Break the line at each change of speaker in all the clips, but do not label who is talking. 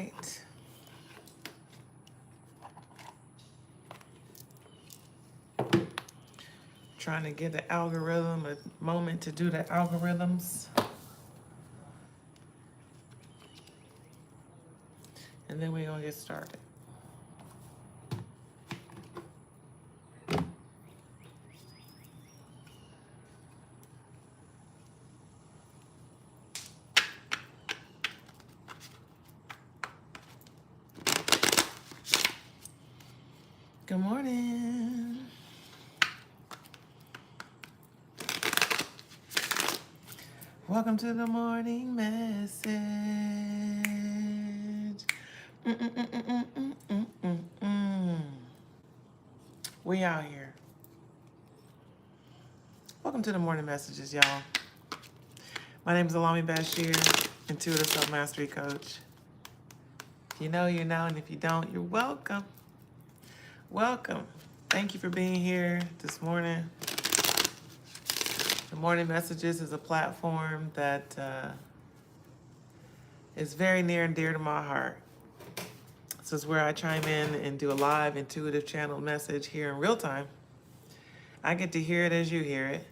right. Trying to give the algorithm a moment to do the algorithms. And then we're going to get started. Good morning. Welcome to the morning message. We out here. Welcome to the morning messages, y'all. My name is Allah-mi Basheer, intuitive self-mastery coach. If you know, you know, and if you don't, you're welcome. Welcome. Thank you for being here this morning. The Morning Messages is a platform that is very near and dear to my heart. This is where I chime in and do a live intuitive channel message here in real time. I get to hear it as you hear it.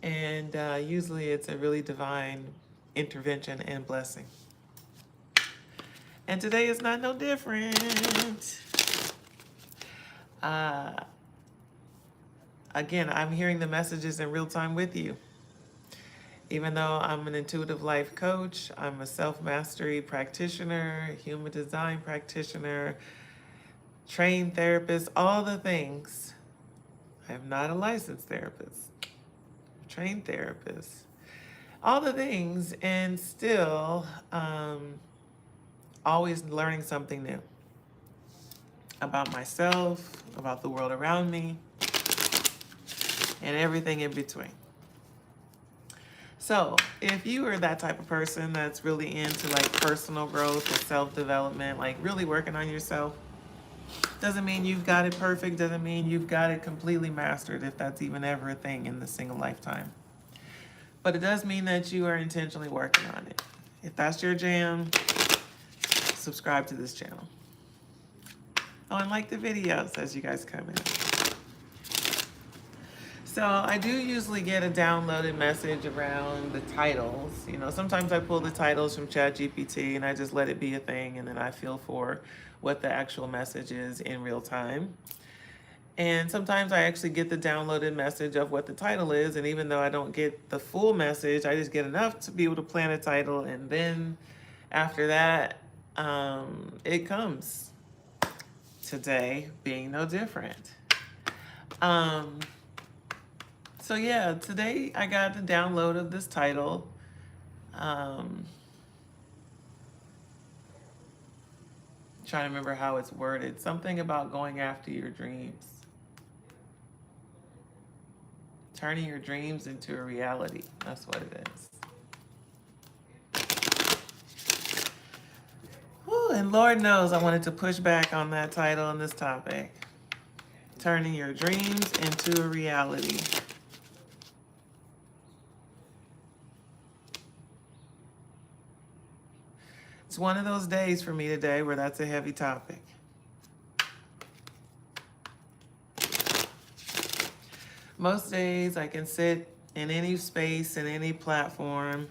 And usually it's a really divine intervention and blessing. And today is not no different. Again, I'm hearing the messages in real time with you. Even though I'm an intuitive life coach, I'm a self-mastery practitioner, human design practitioner, trained therapist, all the things. I am not a licensed therapist, trained therapist, all the things, and still always learning something new about myself, about the world around me, and everything in between. So if you are that type of person that's really into like personal growth and self-development, like really working on yourself, doesn't mean you've got it perfect, doesn't mean you've got it completely mastered, if that's even ever a thing in the single lifetime. But it does mean that you are intentionally working on it. If that's your jam, subscribe to this channel. Oh, and like the videos as you guys come in. So I do usually get a downloaded message around the titles. You know, sometimes I pull the titles from ChatGPT and I just let it be a thing, and then I feel for what the actual message is in real time. And sometimes I actually get the downloaded message of what the title is, and even though I don't get the full message, I just get enough to be able to plan a title, and then after that, it comes. Today being no different. So yeah, today I got the download of this title. Trying to remember how it's worded. Something about going after your dreams. Turning your dreams into a reality. That's what it is. Whew, and Lord knows I wanted to push back on that title and this topic. Turning your dreams into a reality. It's one of those days for me today where that's a heavy topic. Most days I can sit in any space, in any platform,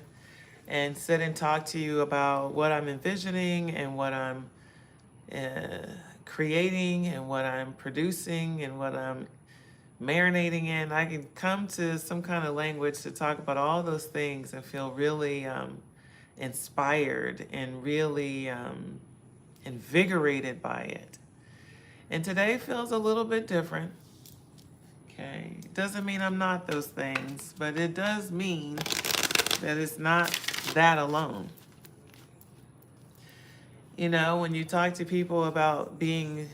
and sit and talk to you about what I'm envisioning and what I'm creating and what I'm producing and what I'm marinating in. I can come to some kind of language to talk about all those things and feel really inspired and really invigorated by it. And today feels a little bit different. Okay, it doesn't mean I'm not those things, but it does mean that it's not that alone. You know, when you talk to people about being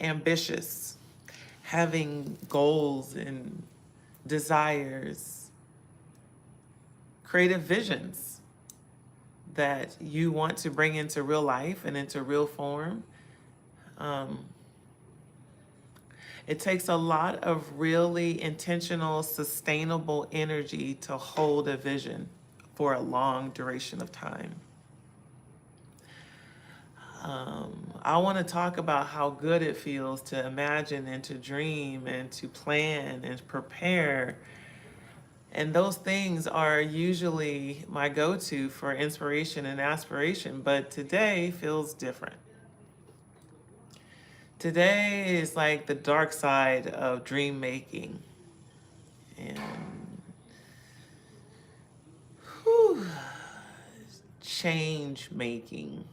ambitious, having goals and desires, creative visions that you want to bring into real life and into real form, it takes a lot of really intentional, sustainable energy to hold a vision for a long duration of time. I want to talk about how good it feels to imagine and to dream and to plan and prepare. And those things are usually my go to for inspiration and aspiration, but today feels different. Today is like the dark side of dream making and whew, change making,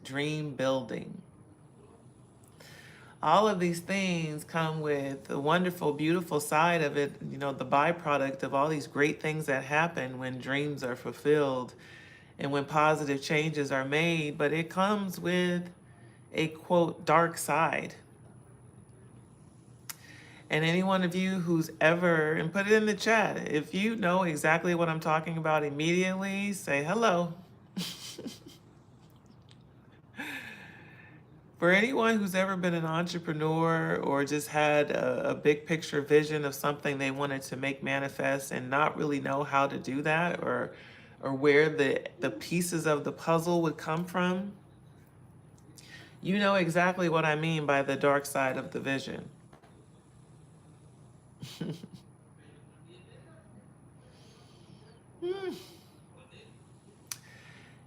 dream building. All of these things come with the wonderful, beautiful side of it, you know, the byproduct of all these great things that happen when dreams are fulfilled and when positive changes are made, but it comes with a quote dark side. And any one of you who's ever, and put it in the chat, if you know exactly what I'm talking about immediately, say hello. For anyone who's ever been an entrepreneur or just had a big picture vision of something they wanted to make manifest and not really know how to do that or where the pieces of the puzzle would come from, you know exactly what I mean by the dark side of the vision.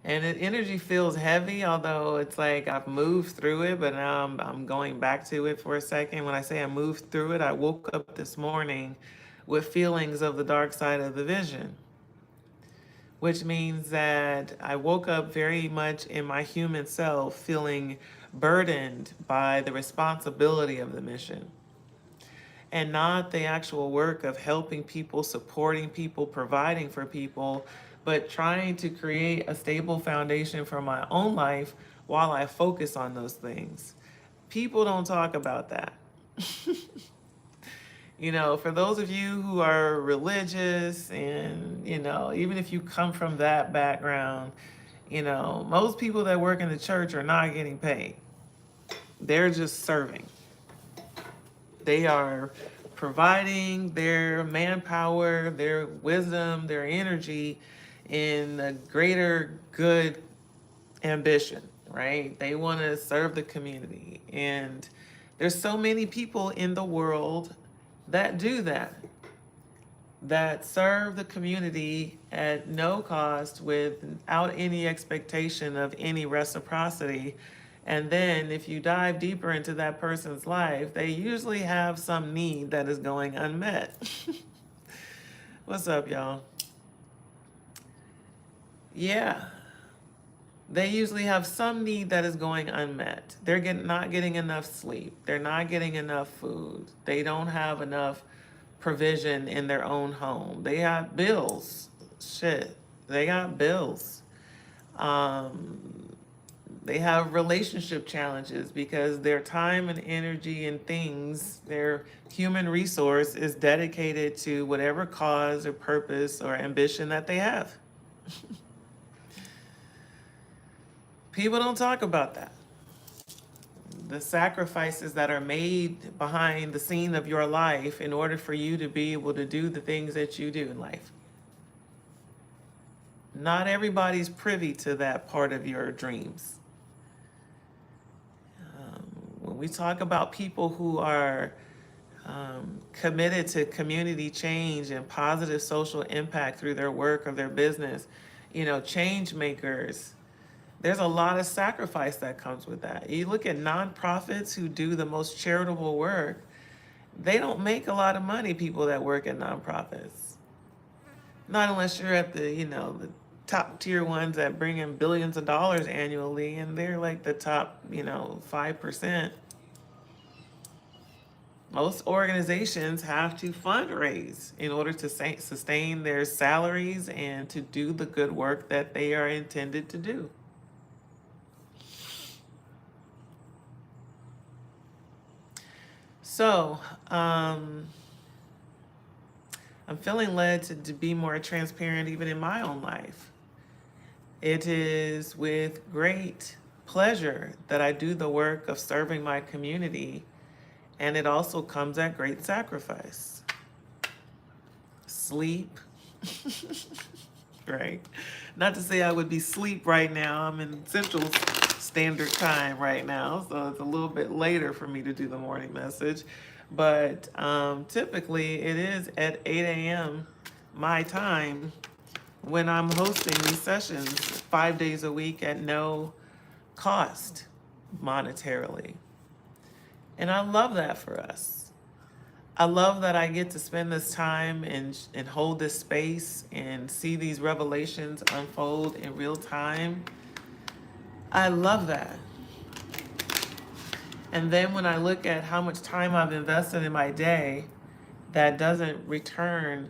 And the energy feels heavy, although it's like I've moved through it, but now I'm going back to it for a second. When I say I moved through it, I woke up this morning with feelings of the dark side of the vision, which means that I woke up very much in my human self feeling burdened by the responsibility of the mission and not the actual work of helping people, supporting people, providing for people, but trying to create a stable foundation for my own life while I focus on those things. People don't talk about that. You know, for those of you who are religious and, you know, even if you come from that background, you know, most people that work in the church are not getting paid. They're just serving. They are providing their manpower, their wisdom, their energy in a greater good ambition, right? They want to serve the community. And there's so many people in the world that do that serve the community at no cost without any expectation of any reciprocity. And then if you dive deeper into that person's life, they usually have some need that is going unmet. What's up, y'all? Yeah. They usually have some need that is going unmet. They're not getting enough sleep. They're not getting enough food. They don't have enough provision in their own home. They got bills. Shit. They got bills. They have relationship challenges because their time and energy and things, their human resource is dedicated to whatever cause or purpose or ambition that they have. People don't talk about that. The sacrifices that are made behind the scene of your life in order for you to be able to do the things that you do in life. Not everybody's privy to that part of your dreams. When we talk about people who are committed to community change and positive social impact through their work or their business, you know, change makers, there's a lot of sacrifice that comes with that. You look at nonprofits who do the most charitable work, they don't make a lot of money, people that work at nonprofits. Not unless you're at the, you know, the top tier ones that bring in billions of dollars annually, and they're like the top, you know, 5%. Most organizations have to fundraise in order to sustain their salaries and to do the good work that they are intended to do. So, I'm feeling led to be more transparent even in my own life. It is with great pleasure that I do the work of serving my community, and it also comes at great sacrifice. Sleep, Right. Not to say I would be asleep right now. I'm in Central Standard Time right now, so it's a little bit later for me to do the morning message. But typically it is at 8 a.m. my time when I'm hosting these sessions 5 days a week at no cost monetarily. And I love that for us. I love that I get to spend this time and hold this space and see these revelations unfold in real time. I love that. And then when I look at how much time I've invested in my day that doesn't return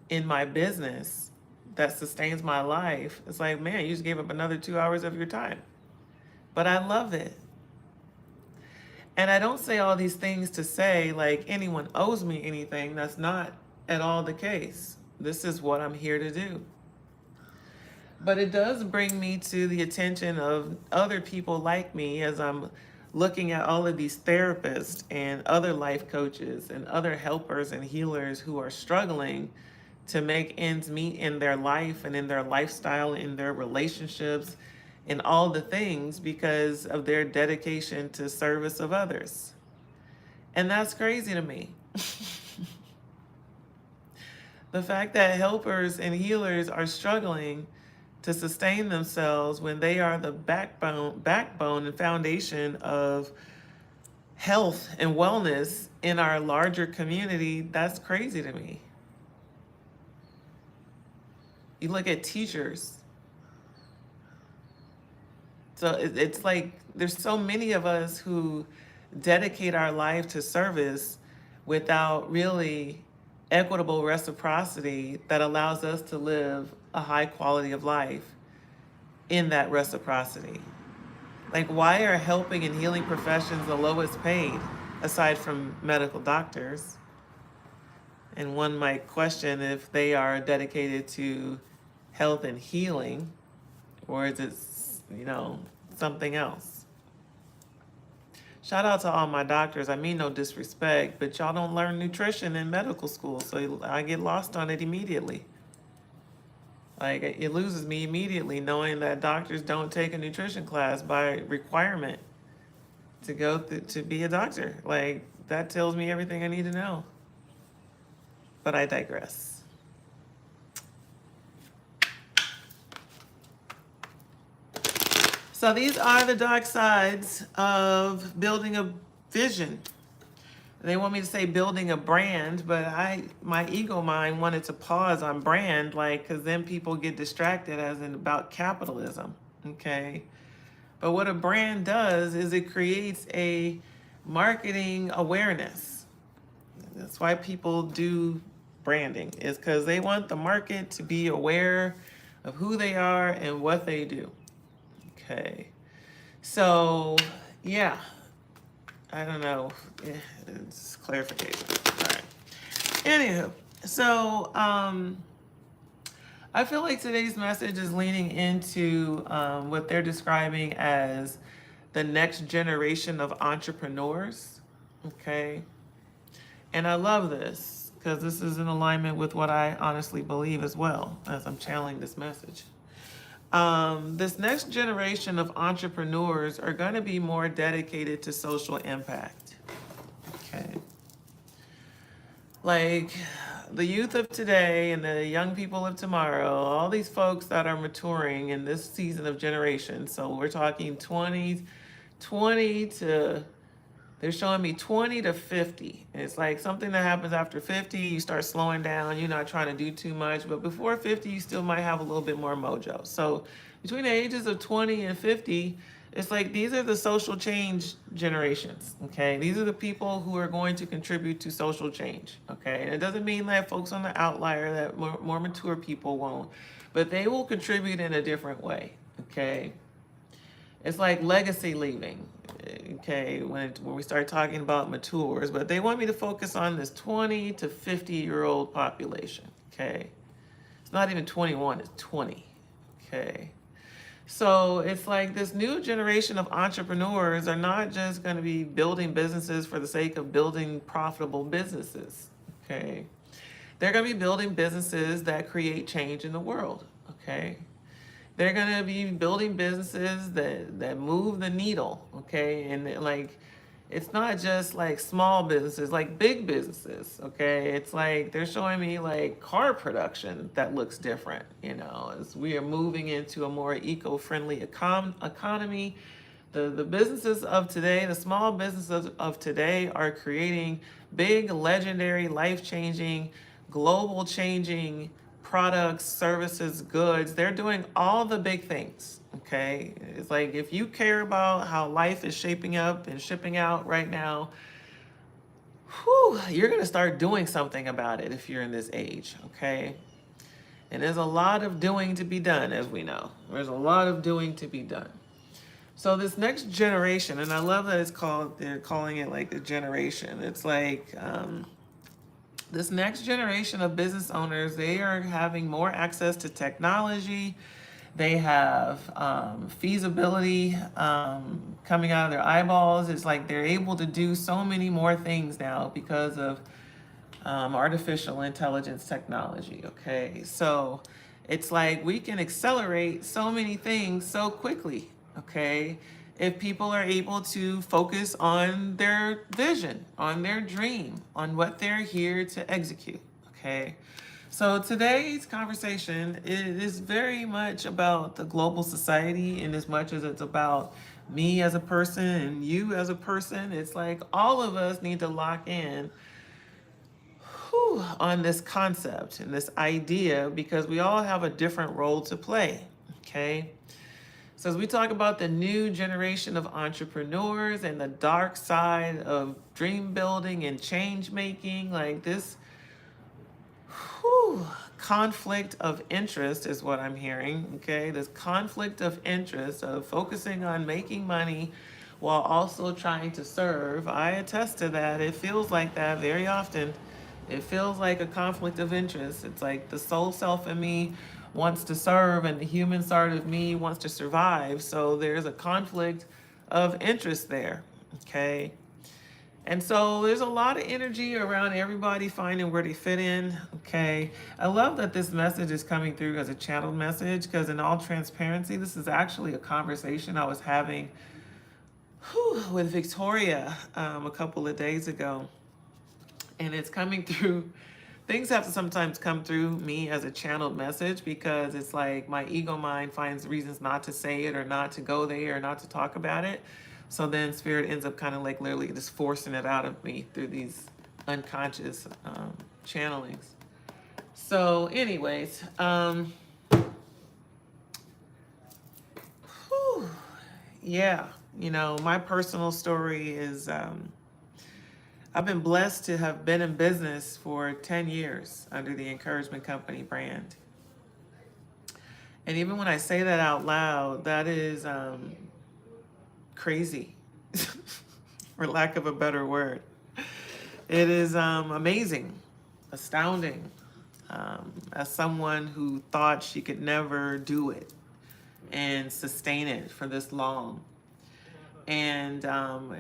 in my business, that sustains my life, it's like, man, you just gave up another 2 hours of your time. But I love it. And I don't say all these things to say like anyone owes me anything. That's not at all the case. This is what I'm here to do. But it does bring me to the attention of other people like me as I'm looking at all of these therapists and other life coaches and other helpers and healers who are struggling to make ends meet in their life and in their lifestyle, in their relationships, in all the things because of their dedication to service of others. And that's crazy to me. The fact that helpers and healers are struggling to sustain themselves when they are the backbone and foundation of health and wellness in our larger community, that's crazy to me. You look at teachers. So it's like there's so many of us who dedicate our life to service without really equitable reciprocity that allows us to live a high quality of life in that reciprocity. Like, why are helping and healing professions the lowest paid aside from medical doctors? And one might question if they are dedicated to health and healing, or is it, something else? Shout out to all my doctors. I mean no disrespect, but y'all don't learn nutrition in medical school, so I get lost on it immediately. Like, it loses me immediately knowing that doctors don't take a nutrition class by requirement to go to be a doctor. Like, that tells me everything I need to know. But I digress. So these are the dark sides of building a vision. They want me to say building a brand, but my ego mind wanted to pause on brand, because then people get distracted as in about capitalism, okay? But what a brand does is it creates a marketing awareness. That's why people do branding, is because they want the market to be aware of who they are and what they do. Okay, so yeah, I don't know. It's clarification. All right. Anywho, so I feel like today's message is leaning into what they're describing as the next generation of entrepreneurs. Okay, and I love this because this is in alignment with what I honestly believe as well as I'm channeling this message. This next generation of entrepreneurs are going to be more dedicated to social impact. Okay. Like the youth of today and the young people of tomorrow, all these folks that are maturing in this season of generation. So we're talking 20 to, they're showing me 20 to 50. And it's like something that happens after 50, you start slowing down, you're not trying to do too much, but before 50, you still might have a little bit more mojo. So between the ages of 20 and 50, it's like these are the social change generations, okay? These are the people who are going to contribute to social change, okay? And it doesn't mean that folks on the outlier, that more mature people won't, but they will contribute in a different way, okay? It's like legacy leaving, okay, when we start talking about matures, but they want me to focus on this 20 to 50-year-old population, okay? It's not even 21, it's 20, okay? So it's like this new generation of entrepreneurs are not just going to be building businesses for the sake of building profitable businesses, okay? They're going to be building businesses that create change in the world, okay? They're going to be building businesses that move the needle, okay? And like, it's not just like small businesses, like big businesses, okay? It's like they're showing me like car production that looks different, as we are moving into a more eco-friendly economy. The businesses of today, the small businesses of today are creating big, legendary, life-changing, global changing products, services, goods. They're doing all the big things, okay? It's like if you care about how life is shaping up and shipping out right now, you're going to start doing something about it if you're in this age, okay? And there's a lot of doing to be done, as we know. There's a lot of doing to be done. So this next generation, and I love that they're calling it like a generation. It's like this next generation of business owners, they are having more access to technology. They have feasibility coming out of their eyeballs. It's like they're able to do so many more things now because of artificial intelligence technology, okay? So it's like we can accelerate so many things so quickly, okay? If people are able to focus on their vision, on their dream, on what they're here to execute, okay? So today's conversation is very much about the global society in as much as it's about me as a person and you as a person. It's like all of us need to lock in on this concept and this idea because we all have a different role to play, okay? So as we talk about the new generation of entrepreneurs and the dark side of dream building and change making, like this conflict of interest is what I'm hearing, okay? This conflict of interest of focusing on making money while also trying to serve. I attest to that. It feels like that very often. It feels like a conflict of interest. It's like the soul self in me wants to serve and the human side of me wants to survive. So there's a conflict of interest there, okay? And so there's a lot of energy around everybody finding where they fit in, okay? I love that this message is coming through as a channeled message because in all transparency, this is actually a conversation I was having with Victoria a couple of days ago. And it's coming through, things have to sometimes come through me as a channeled message because it's like my ego mind finds reasons not to say it or not to go there or not to talk about it. So then spirit ends up kind of like literally just forcing it out of me through these unconscious channelings. So anyways, yeah, my personal story is I've been blessed to have been in business for 10 years under the Encouragement Company brand. And even when I say that out loud, that is crazy, for lack of a better word. It is amazing, astounding, as someone who thought she could never do it and sustain it for this long. And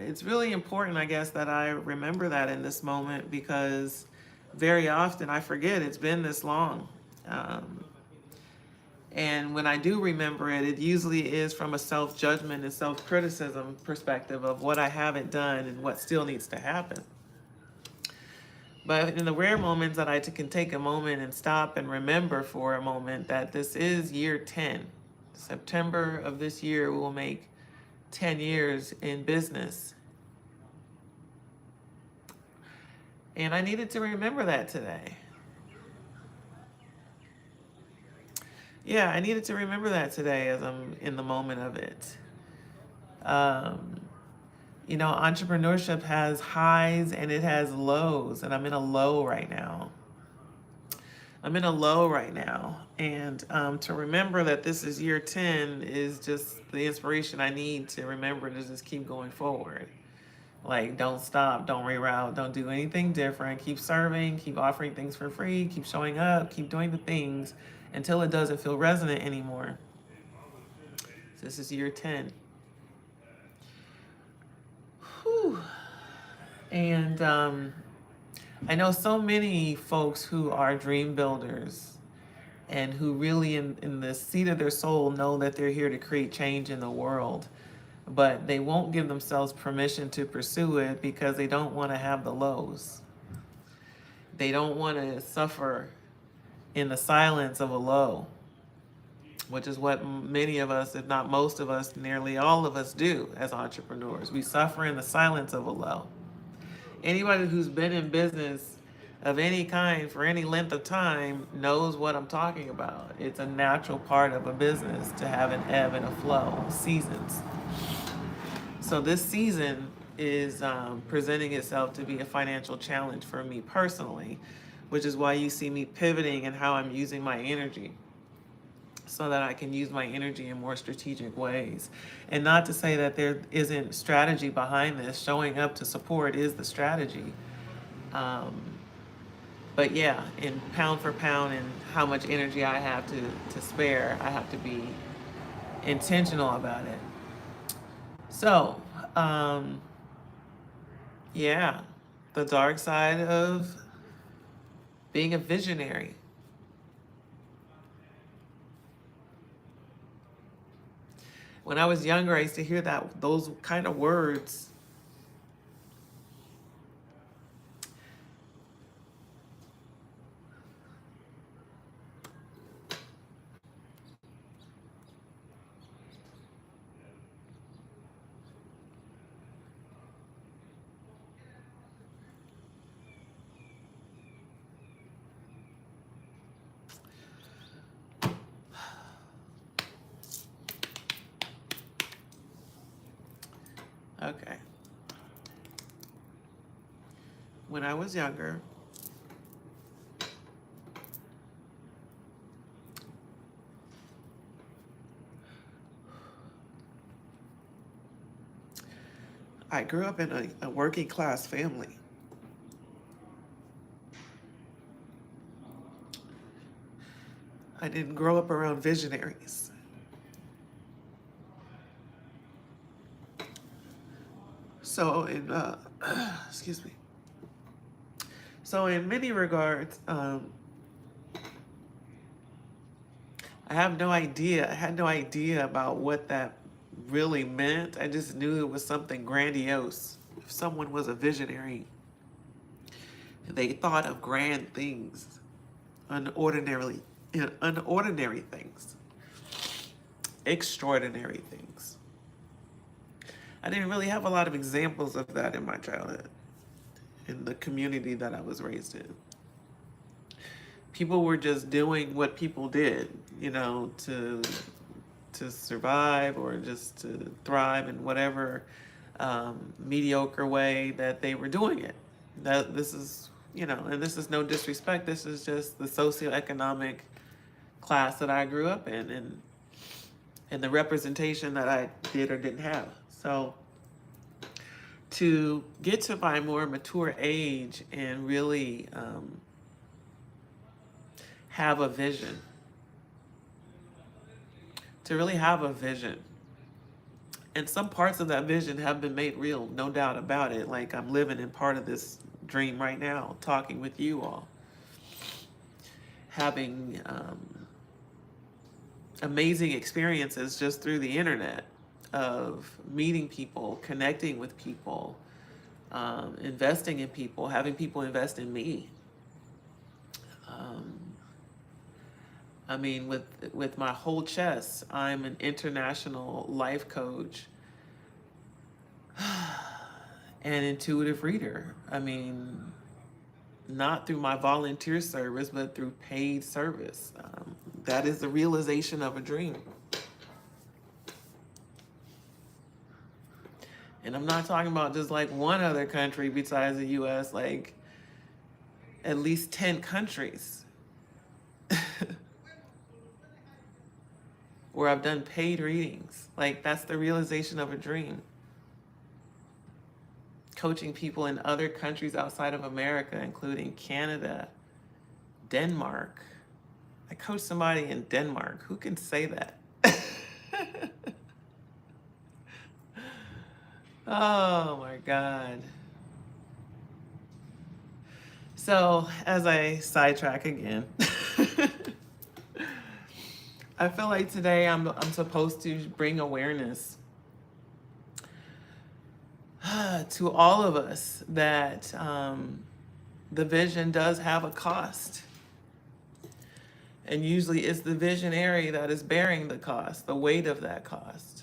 it's really important, I guess, that I remember that in this moment because very often I forget it's been this long. And when I do remember it, it usually is from a self-judgment and self-criticism perspective of what I haven't done and what still needs to happen. But in the rare moments that I can take a moment and stop and remember for a moment that this is year 10. September of this year will make 10 years in business. And I needed to remember that today. Yeah, I needed to remember that today as I'm in the moment of it. Entrepreneurship has highs and it has lows, and I'm in a low right now. And to remember that this is year 10 is just the inspiration I need to remember to just keep going forward. Like, don't stop, don't reroute, don't do anything different. Keep serving, keep offering things for free, keep showing up, keep doing the things until it doesn't feel resonant anymore. So this is year 10. Whew. And I know so many folks who are dream builders and who really in the seat of their soul know that they're here to create change in the world, but they won't give themselves permission to pursue it because they don't want to have the lows. They don't want to suffer in the silence of a low, which is what many of us, if not most of us, nearly all of us do as entrepreneurs. We suffer in the silence of a low. Anybody who's been in business of any kind for any length of time knows what I'm talking about. It's a natural part of a business to have an ebb and a flow, seasons. So this season is presenting itself to be a financial challenge for me personally, which is why you see me pivoting and how I'm using my energy so that I can use my energy in more strategic ways. And not to say that there isn't strategy behind this. Showing up to support is the strategy. Um, but yeah, in pound for pound and how much energy I have to spare, I have to be intentional about it. So, um, yeah, the dark side of being a visionary. When I was younger, I used to hear those kind of words. Okay. When I was younger, I grew up in a working class family. I didn't grow up around visionaries. So excuse me. So in many regards, I have no idea. I had no idea about what that really meant. I just knew it was something grandiose. If someone was a visionary, they thought of grand things, unordinary things, extraordinary things. I didn't really have a lot of examples of that in my childhood, in the community that I was raised in. People were just doing what people did, to survive or just to thrive in whatever mediocre way that they were doing it. That this is, and this is no disrespect. This is just the socioeconomic class that I grew up in, and the representation that I did or didn't have. So to get to my more mature age and really have a vision, to really have a vision. And some parts of that vision have been made real, no doubt about it. Like I'm living in part of this dream right now, talking with you all, having amazing experiences just through the internet of meeting people, connecting with people, investing in people, having people invest in me. I mean, with my whole chest, I'm an international life coach and intuitive reader. I mean, not through my volunteer service, but through paid service. That is the realization of a dream. And I'm not talking about just like one other country besides the US, like at least 10 countries where I've done paid readings. Like that's the realization of a dream. Coaching people in other countries outside of America, including Canada, Denmark. I coached somebody in Denmark. Who can say that? Oh my God. So, as I sidetrack again, I feel like today I'm supposed to bring awareness to all of us that the vision does have a cost. And usually it's the visionary that is bearing the cost, the weight of that cost.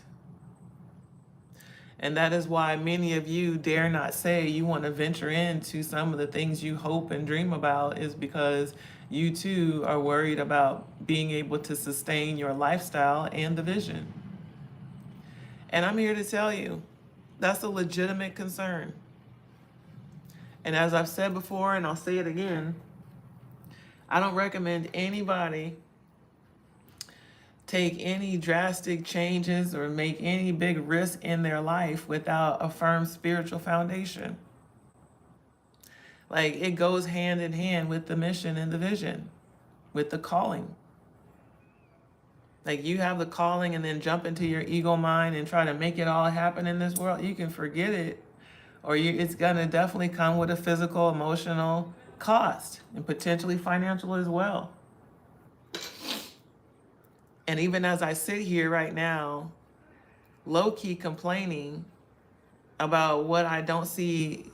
And that is why many of you dare not say you want to venture into some of the things you hope and dream about, is because you too are worried about being able to sustain your lifestyle and the vision. And I'm here to tell you, that's a legitimate concern. And as I've said before, and I'll say it again, I don't recommend anybody take any drastic changes or make any big risk in their life without a firm spiritual foundation. Like, it goes hand in hand with the mission and the vision, with the calling. Like, you have the calling and then jump into your ego mind and try to make it all happen in this world, you can forget it. Or it's gonna definitely come with a physical, emotional cost, and potentially financial as well. And even as I sit here right now, low-key complaining about what I don't see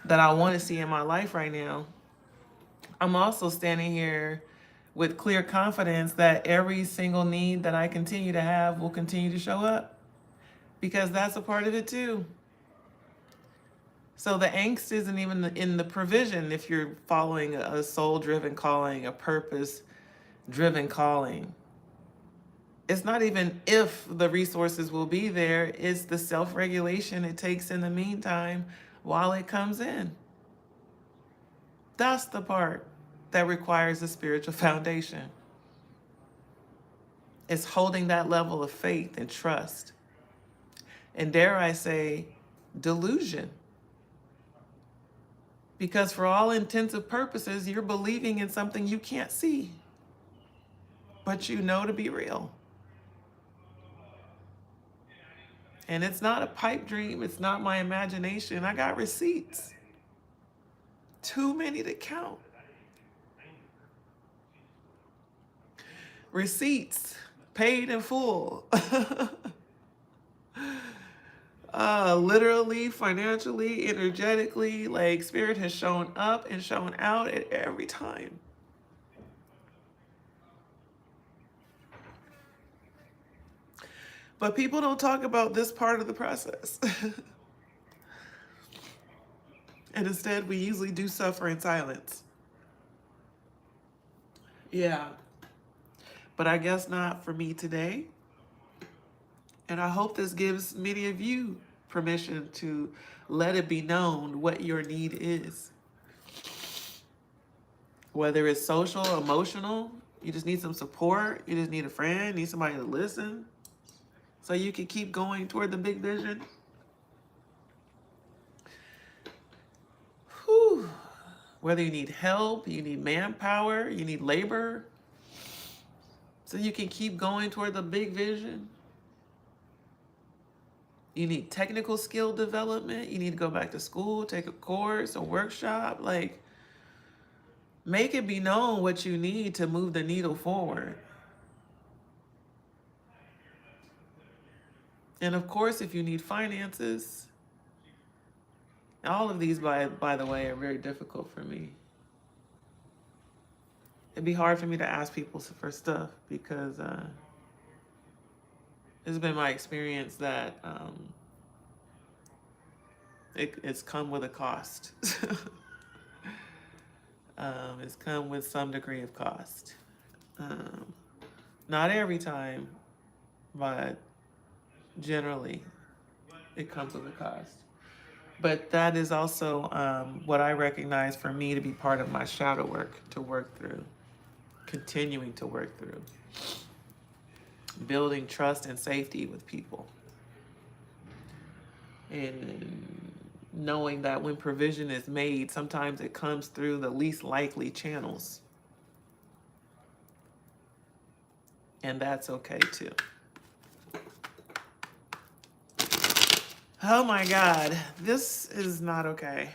that I want to see in my life right now, I'm also standing here with clear confidence that every single need that I continue to have will continue to show up, because that's a part of it too. So the angst isn't even in the provision if you're following a soul-driven calling, a purpose-driven calling. It's not even if the resources will be there, it's the self-regulation it takes in the meantime while it comes in. That's the part that requires a spiritual foundation. It's holding that level of faith and trust. And dare I say, delusion. Because for all intents and purposes, you're believing in something you can't see, but you know to be real. And it's not a pipe dream. It's not my imagination. I got receipts. Too many to count. Receipts, paid in full. Literally, financially, energetically, like Spirit has shown up and shown out at every time. But people don't talk about this part of the process. And instead, we usually do suffer in silence. Yeah. But I guess not for me today. And I hope this gives many of you permission to let it be known what your need is. Whether it's social, emotional, you just need some support, you just need a friend, need somebody to listen, so you can keep going toward the big vision. Whew. Whether you need help, you need manpower, you need labor, so you can keep going toward the big vision. You need technical skill development. You need to go back to school, take a course, a workshop. Like, make it be known what you need to move the needle forward. And of course, if you need finances, all of these, by the way, are very difficult for me. It'd be hard for me to ask people for stuff because it's been my experience that it's come with a cost. It's come with some degree of cost. Not every time, but generally it comes with a cost. But that is also what I recognize for me to be part of my shadow work, to work through, continuing to work through, building trust and safety with people, and knowing that when provision is made, sometimes it comes through the least likely channels. And that's okay too. Oh my God, this is not okay.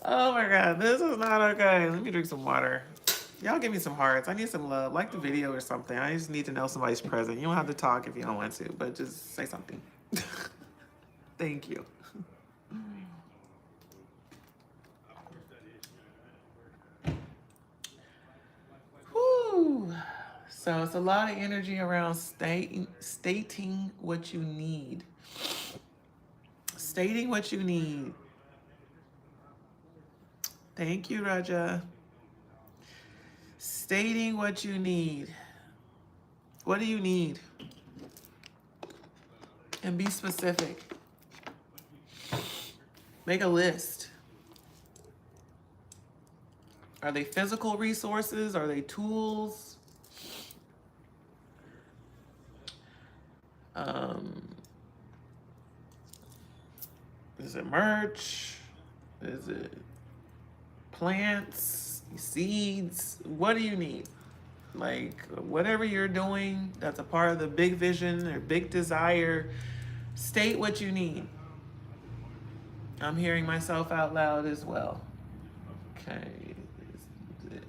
Oh my God, this is not okay. Let me drink some water. Y'all give me some hearts. I need some love. Like the video or something. I just need to know somebody's present. You don't have to talk if you don't want to, but just say something. Thank you. Whew. So it's a lot of energy around stating what you need. Stating what you need. Thank you, Raja. Stating what you need. What do you need? And be specific. Make a list. Are they physical resources? Are they tools? Is it merch? Is it plants, seeds? What do you need? Like, whatever you're doing that's a part of the big vision or big desire, state what you need. I'm hearing myself out loud as well. Okay.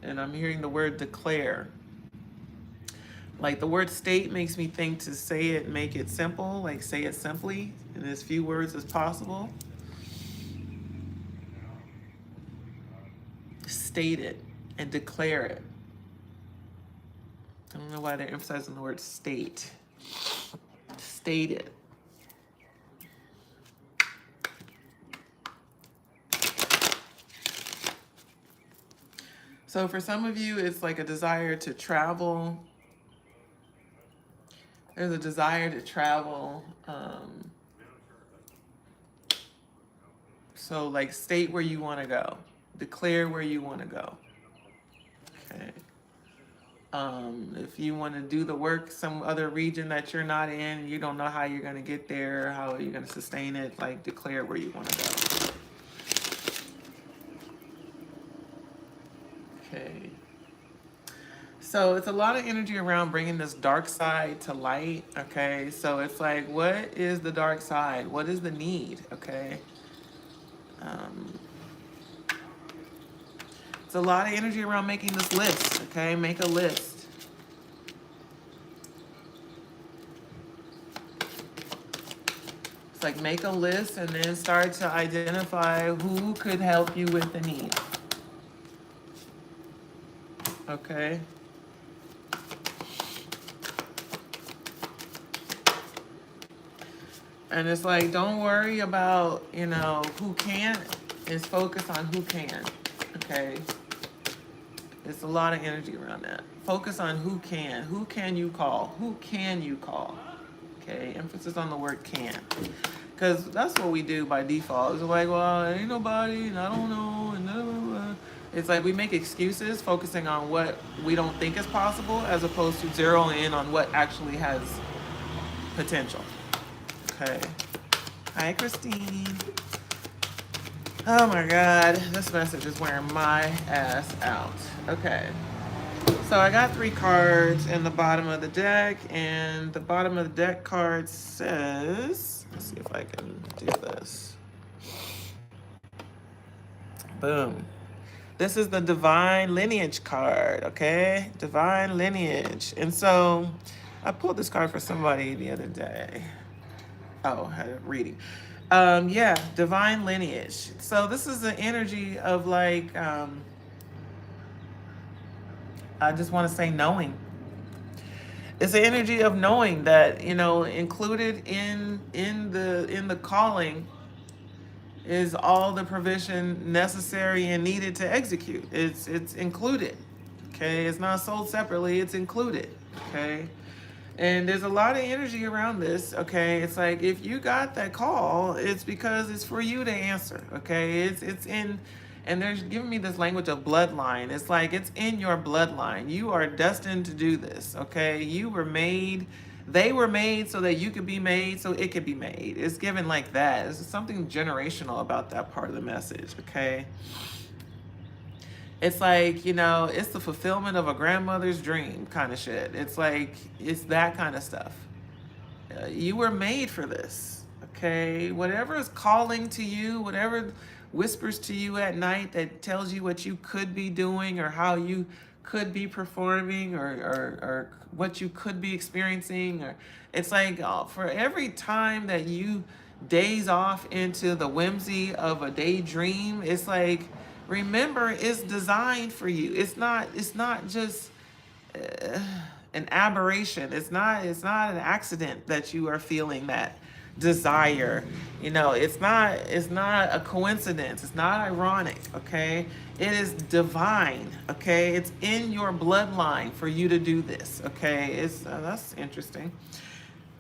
And I'm hearing the word declare. Like the word state makes me think to say it, make it simple, like say it simply in as few words as possible. State it and declare it. I don't know why they're emphasizing the word state. State it. So for some of you, it's like a desire to travel. There's a desire to travel. So like state where you want to go. Declare where you want to go. Okay. If you want to do the work some other region that you're not in, you don't know how you're going to get there, how you're going to sustain it, like declare where you want to go. Okay. So it's a lot of energy around bringing this dark side to light, okay? So it's like, what is the dark side? What is the need, okay? It's a lot of energy around making this list, okay? Make a list. It's like make a list and then start to identify who could help you with the need. Okay? And it's like, don't worry about, who can't. It's focus on who can, okay? It's a lot of energy around that. Focus on who can. Who can you call? Who can you call? Okay, emphasis on the word can. Because that's what we do by default. It's like, well, ain't nobody, and I don't know, and blah, blah, blah. It's like we make excuses focusing on what we don't think is possible as opposed to zeroing in on what actually has potential. Okay. Hi, Christine. Oh my God, this message is wearing my ass out. Okay. So I got 3 cards in the bottom of the deck, and the bottom of the deck card says, let's see if I can do this. Boom. This is the Divine Lineage card, okay? Divine Lineage. And so I pulled this card for somebody the other day. Oh, I had a reading. Yeah, Divine Lineage. So this is the energy of like, I just want to say knowing. It's the energy of knowing that, included in the calling is all the provision necessary and needed to execute. It's included. Okay, it's not sold separately, it's included. Okay. And there's a lot of energy around this, okay? It's like, if you got that call, it's because it's for you to answer, okay? It's in, and they're giving me this language of bloodline. It's like, it's in your bloodline. You are destined to do this, okay? You were made, they were made so that you could be made, so it could be made. It's given like that. There's something generational about that part of the message, okay? It's like, it's the fulfillment of a grandmother's dream kind of shit. It's like, it's that kind of stuff. You were made for this, Okay, whatever is calling to you, whatever whispers to you at night that tells you what you could be doing or how you could be performing or what you could be experiencing, or it's like for every time that you daze off into the whimsy of a daydream, it's like remember it's designed for you. It's not just an aberration. It's not an accident that you are feeling that desire. It's not a coincidence. It's not ironic, okay? It is divine, okay? It's in your bloodline for you to do this, okay? It's that's interesting.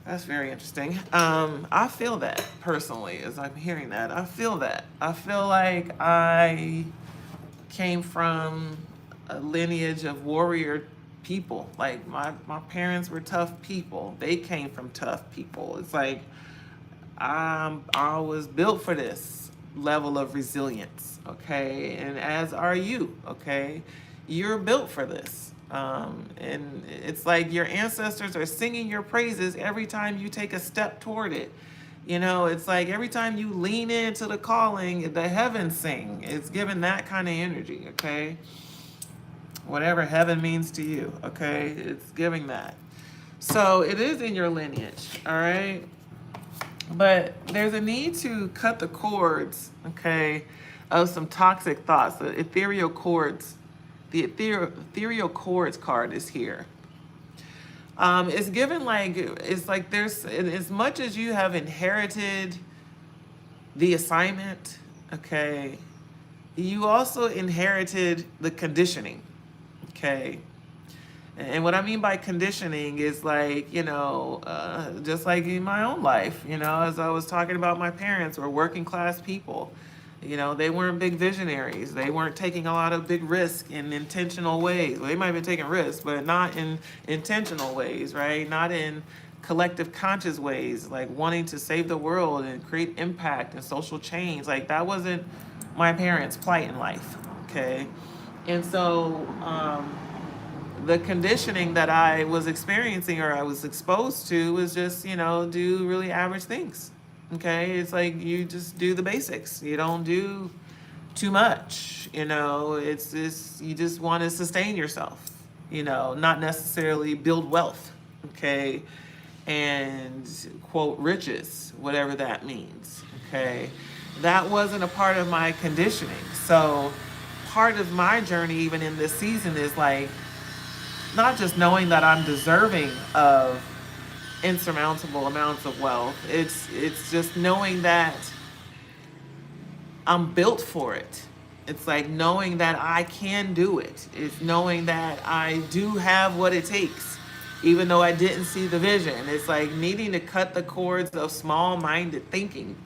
That's very interesting. I feel that personally as I'm hearing that. I feel that. I feel like I came from a lineage of warrior people. Like my parents were tough people. They came from tough people. It's like I was built for this level of resilience, okay? And as are you, okay? You're built for this. And it's like your ancestors are singing your praises every time you take a step toward it. It's like every time you lean into the calling, the heavens sing. It's giving that kind of energy, okay? Whatever heaven means to you, okay? It's giving that. So it is in your lineage, all right? But there's a need to cut the cords, okay, of some toxic thoughts. The ethereal cords, the ethereal cords card is here. It's given like, it's like there's, as much as you have inherited the assignment, okay, you also inherited the conditioning, okay? And what I mean by conditioning is like, just like in my own life, as I was talking about, my parents were working class people. They weren't big visionaries. They weren't taking a lot of big risks in intentional ways. Well, they might have been taking risks, but not in intentional ways, right? Not in collective conscious ways, like wanting to save the world and create impact and social change. Like that wasn't my parents' plight in life, okay? And so, the conditioning that I was experiencing or I was exposed to was just, do really average things. Okay. It's like you just do the basics. You don't do too much. It's just, you just want to sustain yourself, not necessarily build wealth. Okay. And quote, riches, whatever that means. Okay. That wasn't a part of my conditioning. So part of my journey, even in this season, is like, not just knowing that I'm deserving of insurmountable amounts of wealth. It's just knowing that I'm built for it. It's like knowing that I can do it. It's knowing that I do have what it takes, even though I didn't see the vision. It's like needing to cut the cords of small-minded thinking.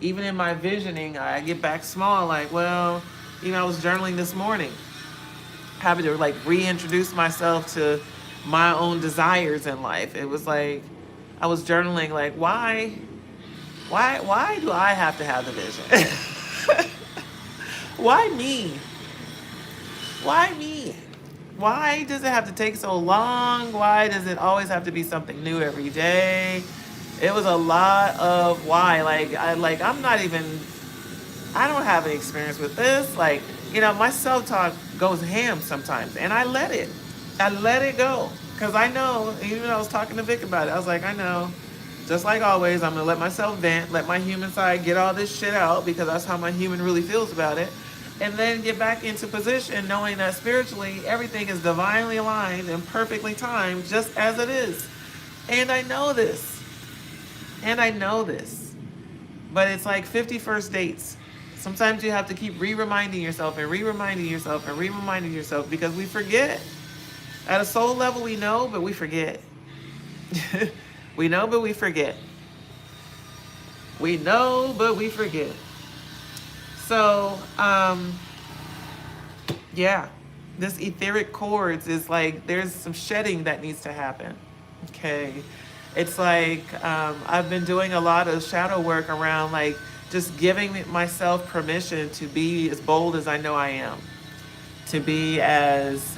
Even in my visioning, I get back small, like, well, I was journaling this morning, having to like reintroduce myself to my own desires in life. It was like I was journaling like, why do I have to have the vision? Why me? Why me? Why does it have to take so long? Why does it always have to be something new every day? It was a lot of why. I'm not even, I don't have any experience with this. Like, my self-talk goes ham sometimes, and I let it go. Because I know, even when I was talking to Vic about it, I was like, I know, just like always, I'm going to let myself vent, let my human side get all this shit out, because that's how my human really feels about it. And then get back into position, knowing that spiritually, everything is divinely aligned and perfectly timed, just as it is. And I know this. But it's like 51st dates. Sometimes you have to keep re-reminding yourself and re-reminding yourself and re-reminding yourself, because we forget. At a soul level, we know, but we forget. We know, but we forget. We know, but we forget. So, yeah, this etheric cords is like, there's some shedding that needs to happen. Okay. It's like, I've been doing a lot of shadow work around like just giving myself permission to be as bold as I know I am, to be as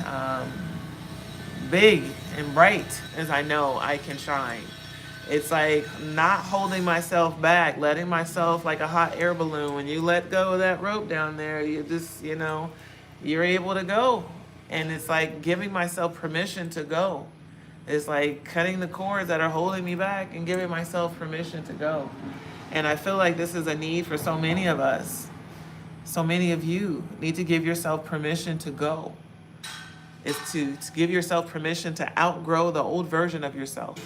big and bright as I know I can shine. It's like not holding myself back, letting myself like a hot air balloon. When you let go of that rope down there, you just, you're able to go. And it's like giving myself permission to go. It's like cutting the cords that are holding me back and giving myself permission to go. And I feel like this is a need for so many of us. So many of you need to give yourself permission to go. It's to give yourself permission to outgrow the old version of yourself.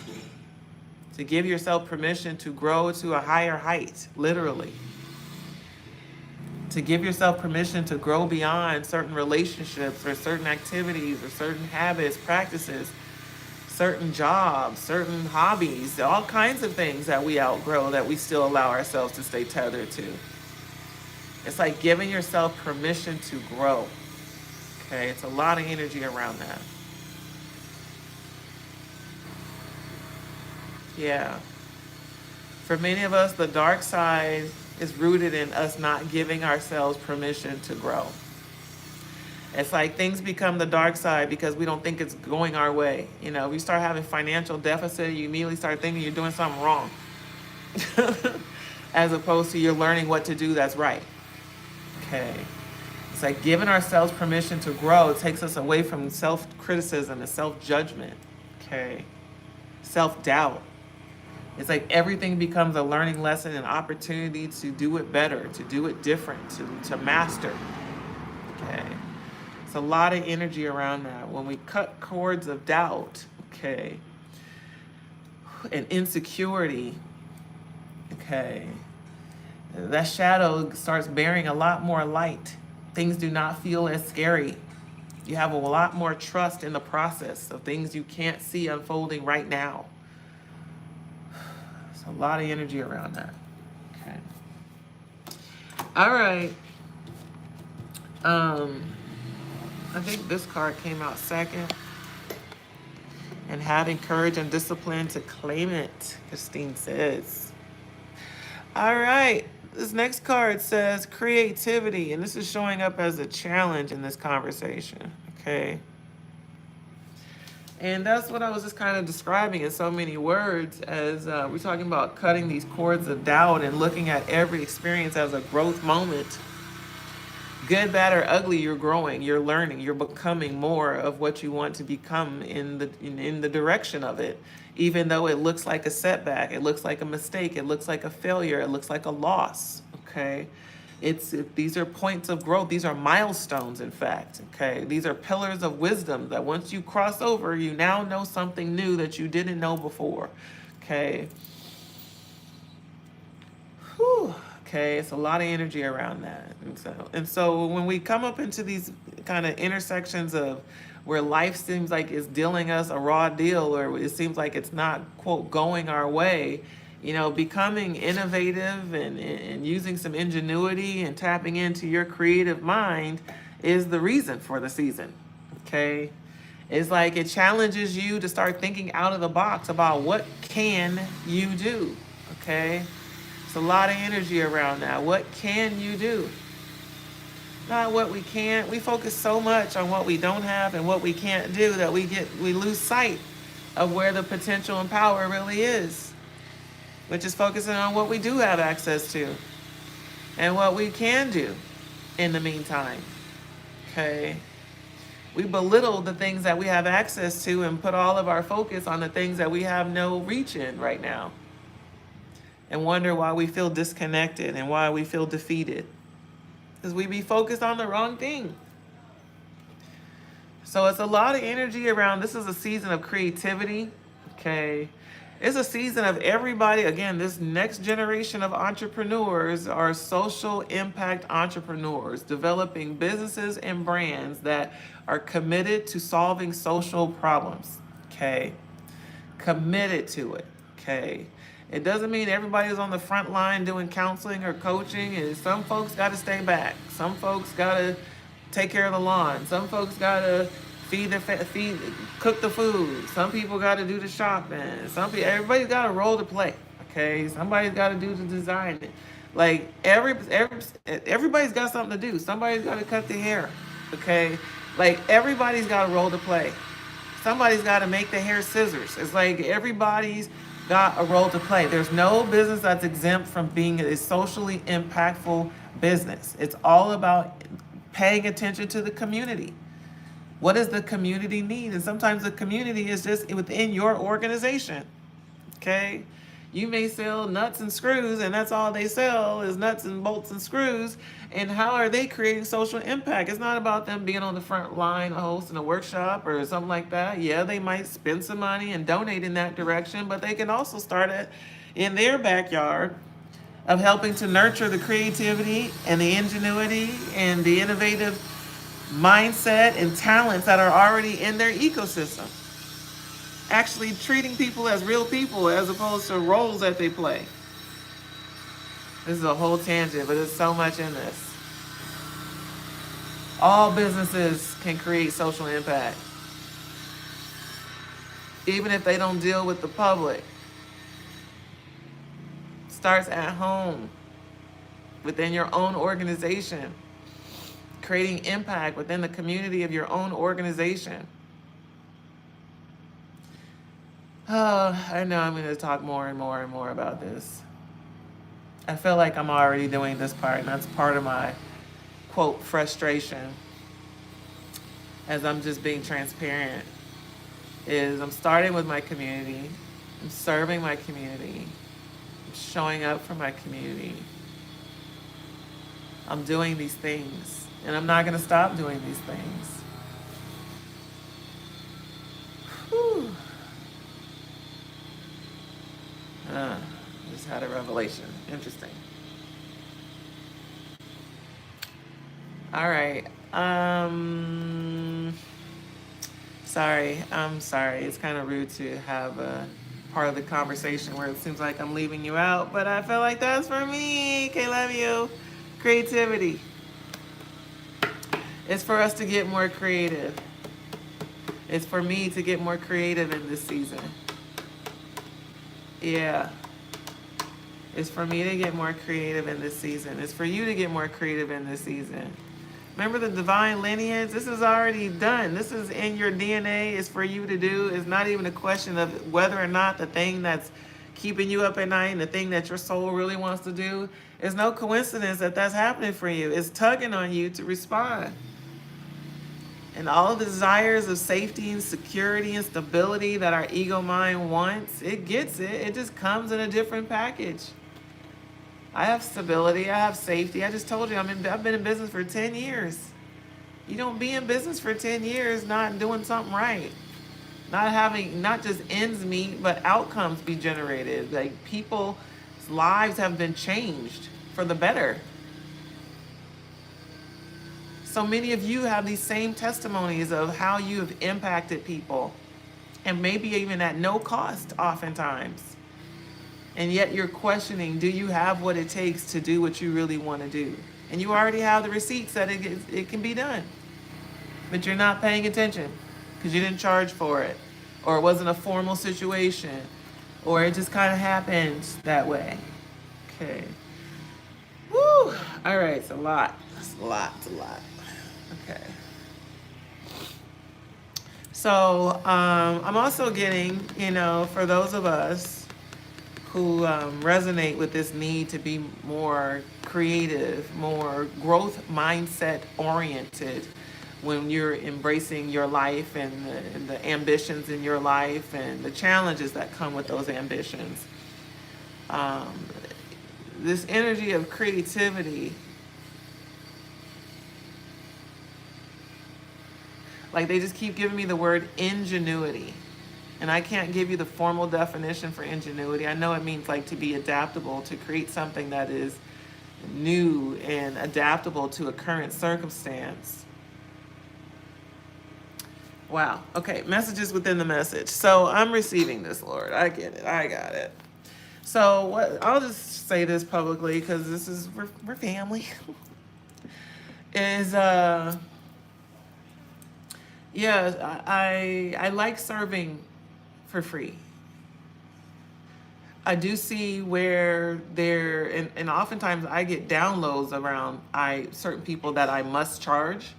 To give yourself permission to grow to a higher height, literally. To give yourself permission to grow beyond certain relationships or certain activities or certain habits, practices, certain jobs, certain hobbies, all kinds of things that we outgrow that we still allow ourselves to stay tethered to. It's like giving yourself permission to grow. Okay, it's a lot of energy around that. Yeah. For many of us, the dark side is rooted in us not giving ourselves permission to grow. It's like things become the dark side because we don't think it's going our way. We start having financial deficit, you immediately start thinking you're doing something wrong. As opposed to you're learning what to do that's right. Okay. It's like giving ourselves permission to grow. It takes us away from self-criticism and self-judgment. Okay. Self-doubt. It's like everything becomes a learning lesson and opportunity to do it better, to do it different, to master. Okay. It's a lot of energy around that. When we cut cords of doubt, okay, and insecurity, okay, that shadow starts bearing a lot more light. Things do not feel as scary. You have a lot more trust in the process of things you can't see unfolding right now. There's a lot of energy around that. Okay. All right. I think this card came out second. And having courage and discipline to claim it, Christine says. All right. This next card says creativity, and this is showing up as a challenge in this conversation, okay? And that's what I was just kind of describing in so many words as we're talking about cutting these cords of doubt and looking at every experience as a growth moment. Good, bad, or ugly, you're growing, you're learning, you're becoming more of what you want to become in the direction of it. Even though it looks like a setback, it looks like a mistake, it looks like a failure, it looks like a loss, okay? These are points of growth. These are milestones, in fact, okay? These are pillars of wisdom that once you cross over, you now know something new that you didn't know before, okay? Whew. Okay, it's a lot of energy around that. And so when we come up into these kind of intersections of where life seems like it's dealing us a raw deal, or it seems like it's not, quote, going our way, becoming innovative and using some ingenuity and tapping into your creative mind is the reason for the season, okay? It's like it challenges you to start thinking out of the box about what can you do, okay? It's a lot of energy around that. What can you do? Not what we can't. We focus so much on what we don't have and what we can't do that we lose sight of where the potential and power really is, which is focusing on what we do have access to and what we can do in the meantime. Okay? We belittle the things that we have access to and put all of our focus on the things that we have no reach in right now, and wonder why we feel disconnected and why we feel defeated. Because we be focused on the wrong thing. So it's a lot of energy around. This is a season of creativity, okay? It's a season of everybody. Again, this next generation of entrepreneurs are social impact entrepreneurs, developing businesses and brands that are committed to solving social problems, okay? Committed to it, okay? It doesn't mean everybody's on the front line doing counseling or coaching, and some folks got to stay back. Some folks got to take care of the lawn. Some folks got to cook the food. Some people got to do the shopping. Everybody's got a role to play, okay? Somebody's got to do the designing. Like, everybody's got something to do. Somebody's got to cut the hair, okay? Like, everybody's got a role to play. Somebody's got to make the hair scissors. It's like everybody's got a role to play. There's no business that's exempt from being a socially impactful business. It's all about paying attention to the community. What does the community need? And sometimes the community is just within your organization. Okay? You may sell nuts and screws, and that's all they sell is nuts and bolts and screws. And how are they creating social impact? It's not about them being on the front line hosting a workshop or something like that. Yeah, they might spend some money and donate in that direction, but they can also start it in their backyard of helping to nurture the creativity and the ingenuity and the innovative mindset and talents that are already in their ecosystem. Actually treating people as real people as opposed to roles that they play. This is a whole tangent, but there's so much in this. All businesses can create social impact, even if they don't deal with the public. Starts at home, within your own organization, creating impact within the community of your own organization. I know I'm going to talk more and more and more about this. I feel like I'm already doing this part, and that's part of my, quote, frustration, as I'm just being transparent, is I'm starting with my community, I'm serving my community, I'm showing up for my community. I'm doing these things, and I'm not going to stop doing these things. Whew. Just had a revelation. Interesting. All right. Sorry. I'm sorry. It's kind of rude to have a part of the conversation where it seems like I'm leaving you out, but I feel like that's for me. Okay, love you. Creativity. It's for us to get more creative. It's for me to get more creative in this season. Yeah. It's for me to get more creative in this season. It's for you to get more creative in this season. Remember the divine lineage? This is already done. This is in your DNA. It's for you to do. It's not even a question of whether or not the thing that's keeping you up at night and the thing that your soul really wants to do. It's no coincidence that that's happening for you. It's tugging on you to respond. And all the desires of safety and security and stability that our ego mind wants, it gets it. It just comes in a different package. I have stability. I have safety. I just told you I've been in business for 10 years. You don't be in business for 10 years not doing something right. Not having, not just ends meet, but outcomes be generated. Like people's lives have been changed for the better. So many of you have these same testimonies of how you have impacted people, and maybe even at no cost oftentimes. And yet you're questioning, do you have what it takes to do what you really want to do? And you already have the receipts that it can be done. But you're not paying attention because you didn't charge for it, or it wasn't a formal situation, or it just kind of happened that way. Okay. Woo! All right, it's a lot. It's a lot. Okay. So I'm also getting, for those of us who resonate with this need to be more creative, more growth mindset oriented when you're embracing your life and the ambitions in your life and the challenges that come with those ambitions. This energy of creativity, like they just keep giving me the word ingenuity. And I can't give you the formal definition for ingenuity. I know it means like to be adaptable, to create something that is new and adaptable to a current circumstance. Wow. Okay, messages within the message. So I'm receiving this, Lord. I get it. I got it. So I'll just say this publicly because this is, we're family. Yeah, I like serving for free. I do see where and oftentimes I get downloads around certain people that I must charge.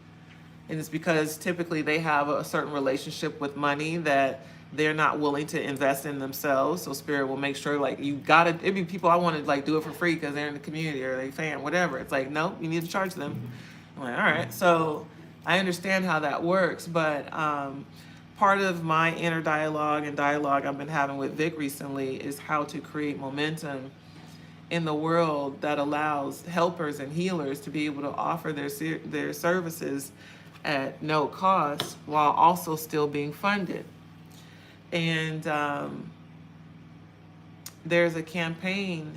And it's because typically they have a certain relationship with money that they're not willing to invest in themselves. So Spirit will make sure, like, you gotta, it'd be people I want to like do it for free because they're in the community or they fan, whatever. It's like, nope, you need to charge them. I'm like, all right. So I understand how that works, but part of my inner dialogue and dialogue I've been having with Vic recently is how to create momentum in the world that allows helpers and healers to be able to offer their services at no cost while also still being funded. And there's a campaign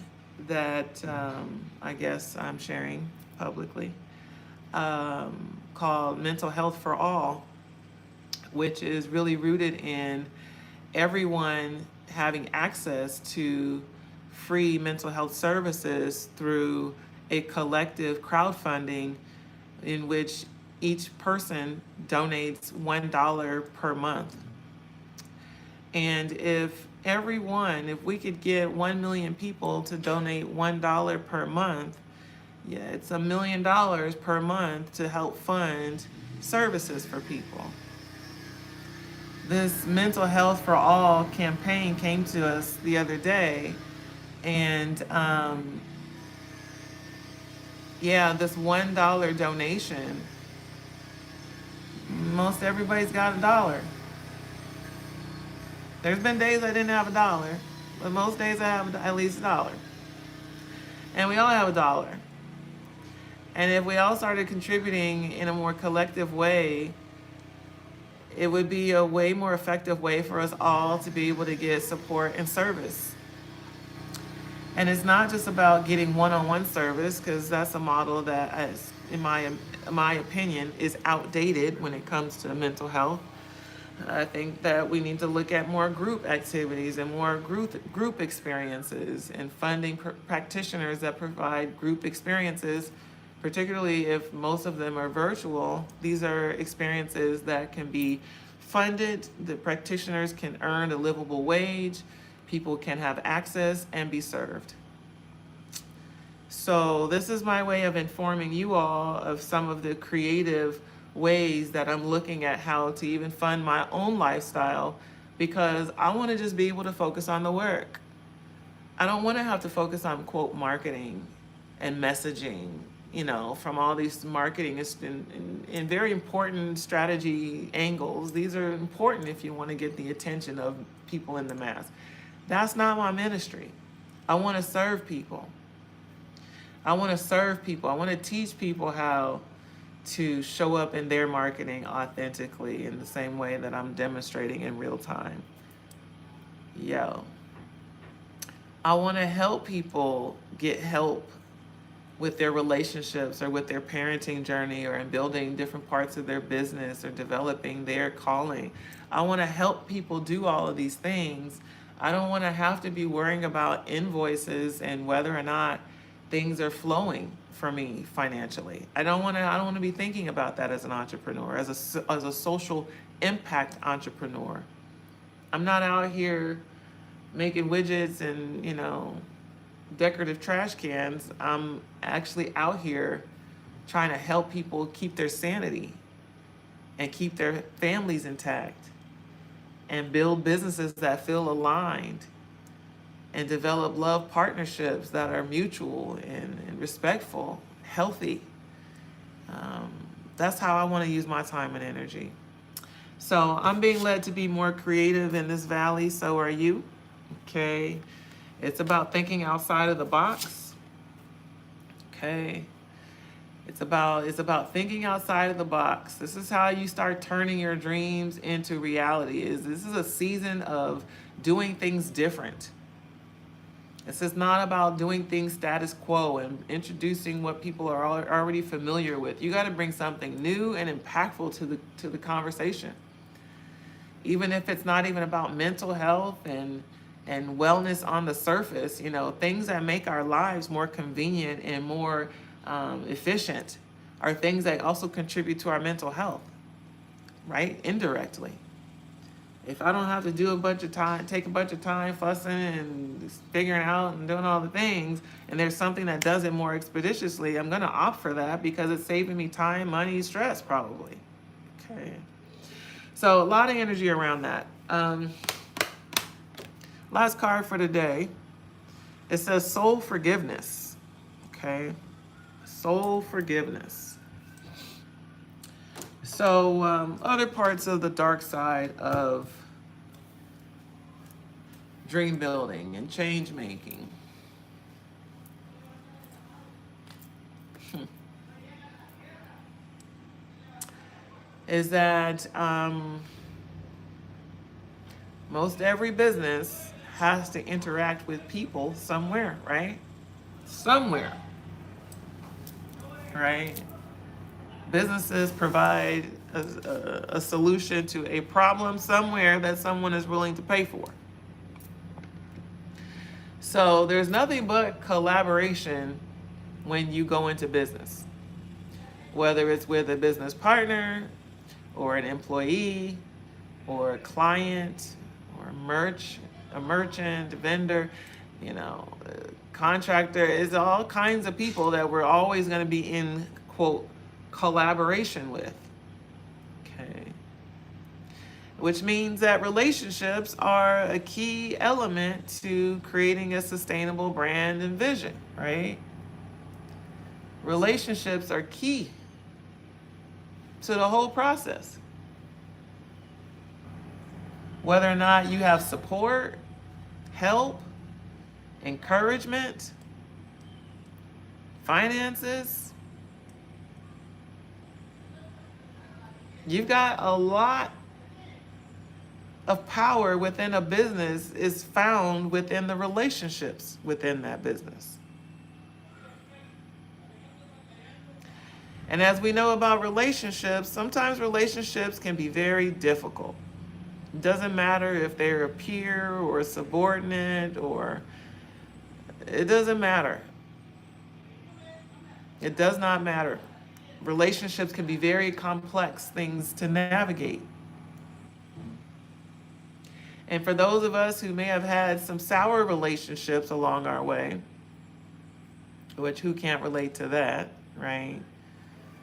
that I guess I'm sharing publicly called Mental Health for All, which is really rooted in everyone having access to free mental health services through a collective crowdfunding in which each person donates $1 per month. And if we could get 1 million people to donate $1 per month, yeah, it's $1 million per month to help fund services for people. This Mental Health for All campaign came to us the other day, and this $1 donation, most everybody's got $1. There's been days I didn't have $1, but most days I have at least $1. And we all have $1. And if we all started contributing in a more collective way, it would be a way more effective way for us all to be able to get support and service. And it's not just about getting one-on-one service, because that's a model that, in my opinion, is outdated when it comes to mental health. I think that we need to look at more group activities and more group experiences, and funding practitioners that provide group experiences, particularly if most of them are virtual. These are experiences that can be funded. The practitioners can earn a livable wage. People can have access and be served. So this is my way of informing you all of some of the creative ways that I'm looking at how to even fund my own lifestyle, because I want to just be able to focus on the work. I don't want to have to focus on, quote, marketing and messaging, from all these marketing and very important strategy angles. These are important if you want to get the attention of people in the mass. That's not my ministry. I want to serve people. I want to teach people how to show up in their marketing authentically in the same way that I'm demonstrating in real time. I want to help people get help with their relationships or with their parenting journey or in building different parts of their business or developing their calling. I want to help people do all of these things. I don't want to have to be worrying about invoices and whether or not things are flowing for me financially. I don't want to be thinking about that as an entrepreneur, as a social impact entrepreneur. I'm not out here making widgets and, decorative trash cans. I'm actually out here trying to help people keep their sanity and keep their families intact and build businesses that feel aligned and develop love partnerships that are mutual and respectful, healthy. That's how I want to use my time and energy. So I'm being led to be more creative in this valley. So are you. Okay. It's about thinking outside of the box. Okay. It's about thinking outside of the box. This is how you start turning your dreams into reality. This is a season of doing things different. This is not about doing things status quo and introducing what people are already familiar with. You got to bring something new and impactful to the conversation. Even if it's not even about mental health and wellness on the surface, things that make our lives more convenient and more efficient are things that also contribute to our mental health, right? Indirectly. If I don't have to take a bunch of time fussing and figuring out and doing all the things, and there's something that does it more expeditiously, I'm going to opt for that because it's saving me time, money, stress, probably. Okay. So a lot of energy around that. Um, last card for today. It says soul forgiveness. Okay. Soul forgiveness. So other parts of the dark side of dream building and change making. Is that most every business has to interact with people somewhere, right? Somewhere, right? Businesses provide a solution to a problem somewhere that someone is willing to pay for. So there's nothing but collaboration when you go into business, whether it's with a business partner or an employee or a client or a merchant, vendor, contractor. Is all kinds of people that we're always going to be in, quote, collaboration with. Okay. Which means that relationships are a key element to creating a sustainable brand and vision, right? Relationships are key to the whole process. Whether or not you have support, help, encouragement, finances, you've got a lot of power within a business is found within the relationships within that business. And as we know about relationships, sometimes relationships can be very difficult. It doesn't matter if they're a peer or a subordinate, or it doesn't matter. It does not matter. Relationships can be very complex things to navigate. And for those of us who may have had some sour relationships along our way, which who can't relate to that, right?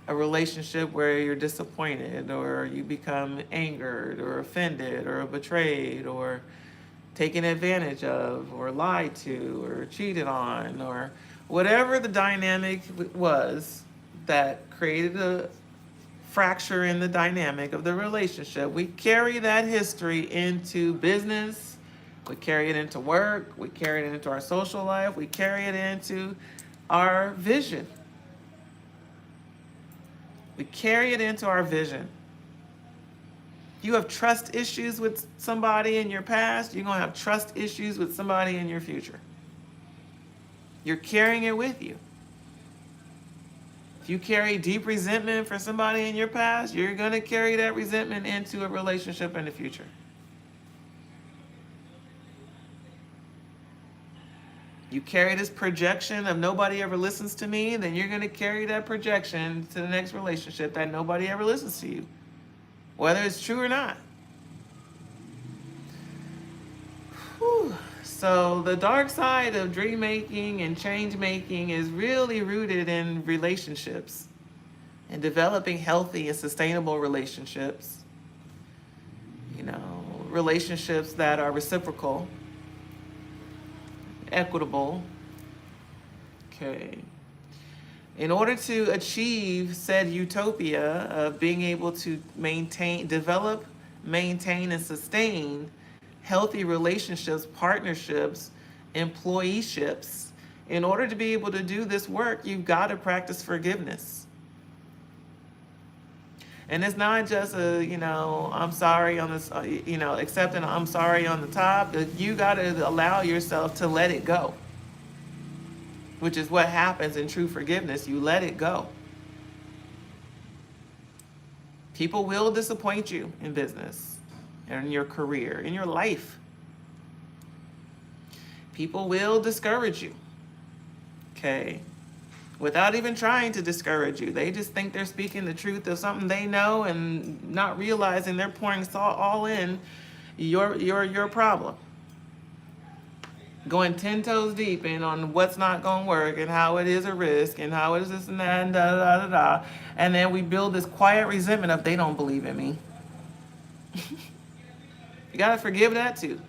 A relationship where you're disappointed or you become angered or offended or betrayed or taken advantage of or lied to or cheated on, or whatever the dynamic was that created a fracture in the dynamic of the relationship. We carry that history into business, we carry it into work, we carry it into our social life, we carry it into our vision. We carry it into our vision. If you have trust issues with somebody in your past, you're going to have trust issues with somebody in your future. You're carrying it with you. If you carry deep resentment for somebody in your past, you're going to carry that resentment into a relationship in the future. You carry this projection of nobody ever listens to me, then you're going to carry that projection to the next relationship that nobody ever listens to you, whether it's true or not. Whew. So the dark side of dream making and change making is really rooted in relationships and developing healthy and sustainable relationships. Relationships that are reciprocal, equitable. Okay. In order to achieve said utopia of being able to develop, maintain, and sustain healthy relationships, partnerships, employeeships, in order to be able to do this work, you've got to practice forgiveness. And it's not just I'm sorry on this, accepting I'm sorry on the top. You got to allow yourself to let it go, which is what happens in true forgiveness. You let it go. People will disappoint you in business, in your career, in your life. People will discourage you, okay? Without even trying to discourage you. They just think they're speaking the truth of something they know and not realizing they're pouring salt all in your problem. Going 10 toes deep in on what's not going to work and how it is a risk and how it is this and that and da da da da. And then we build this quiet resentment of they don't believe in me. You got to forgive that too.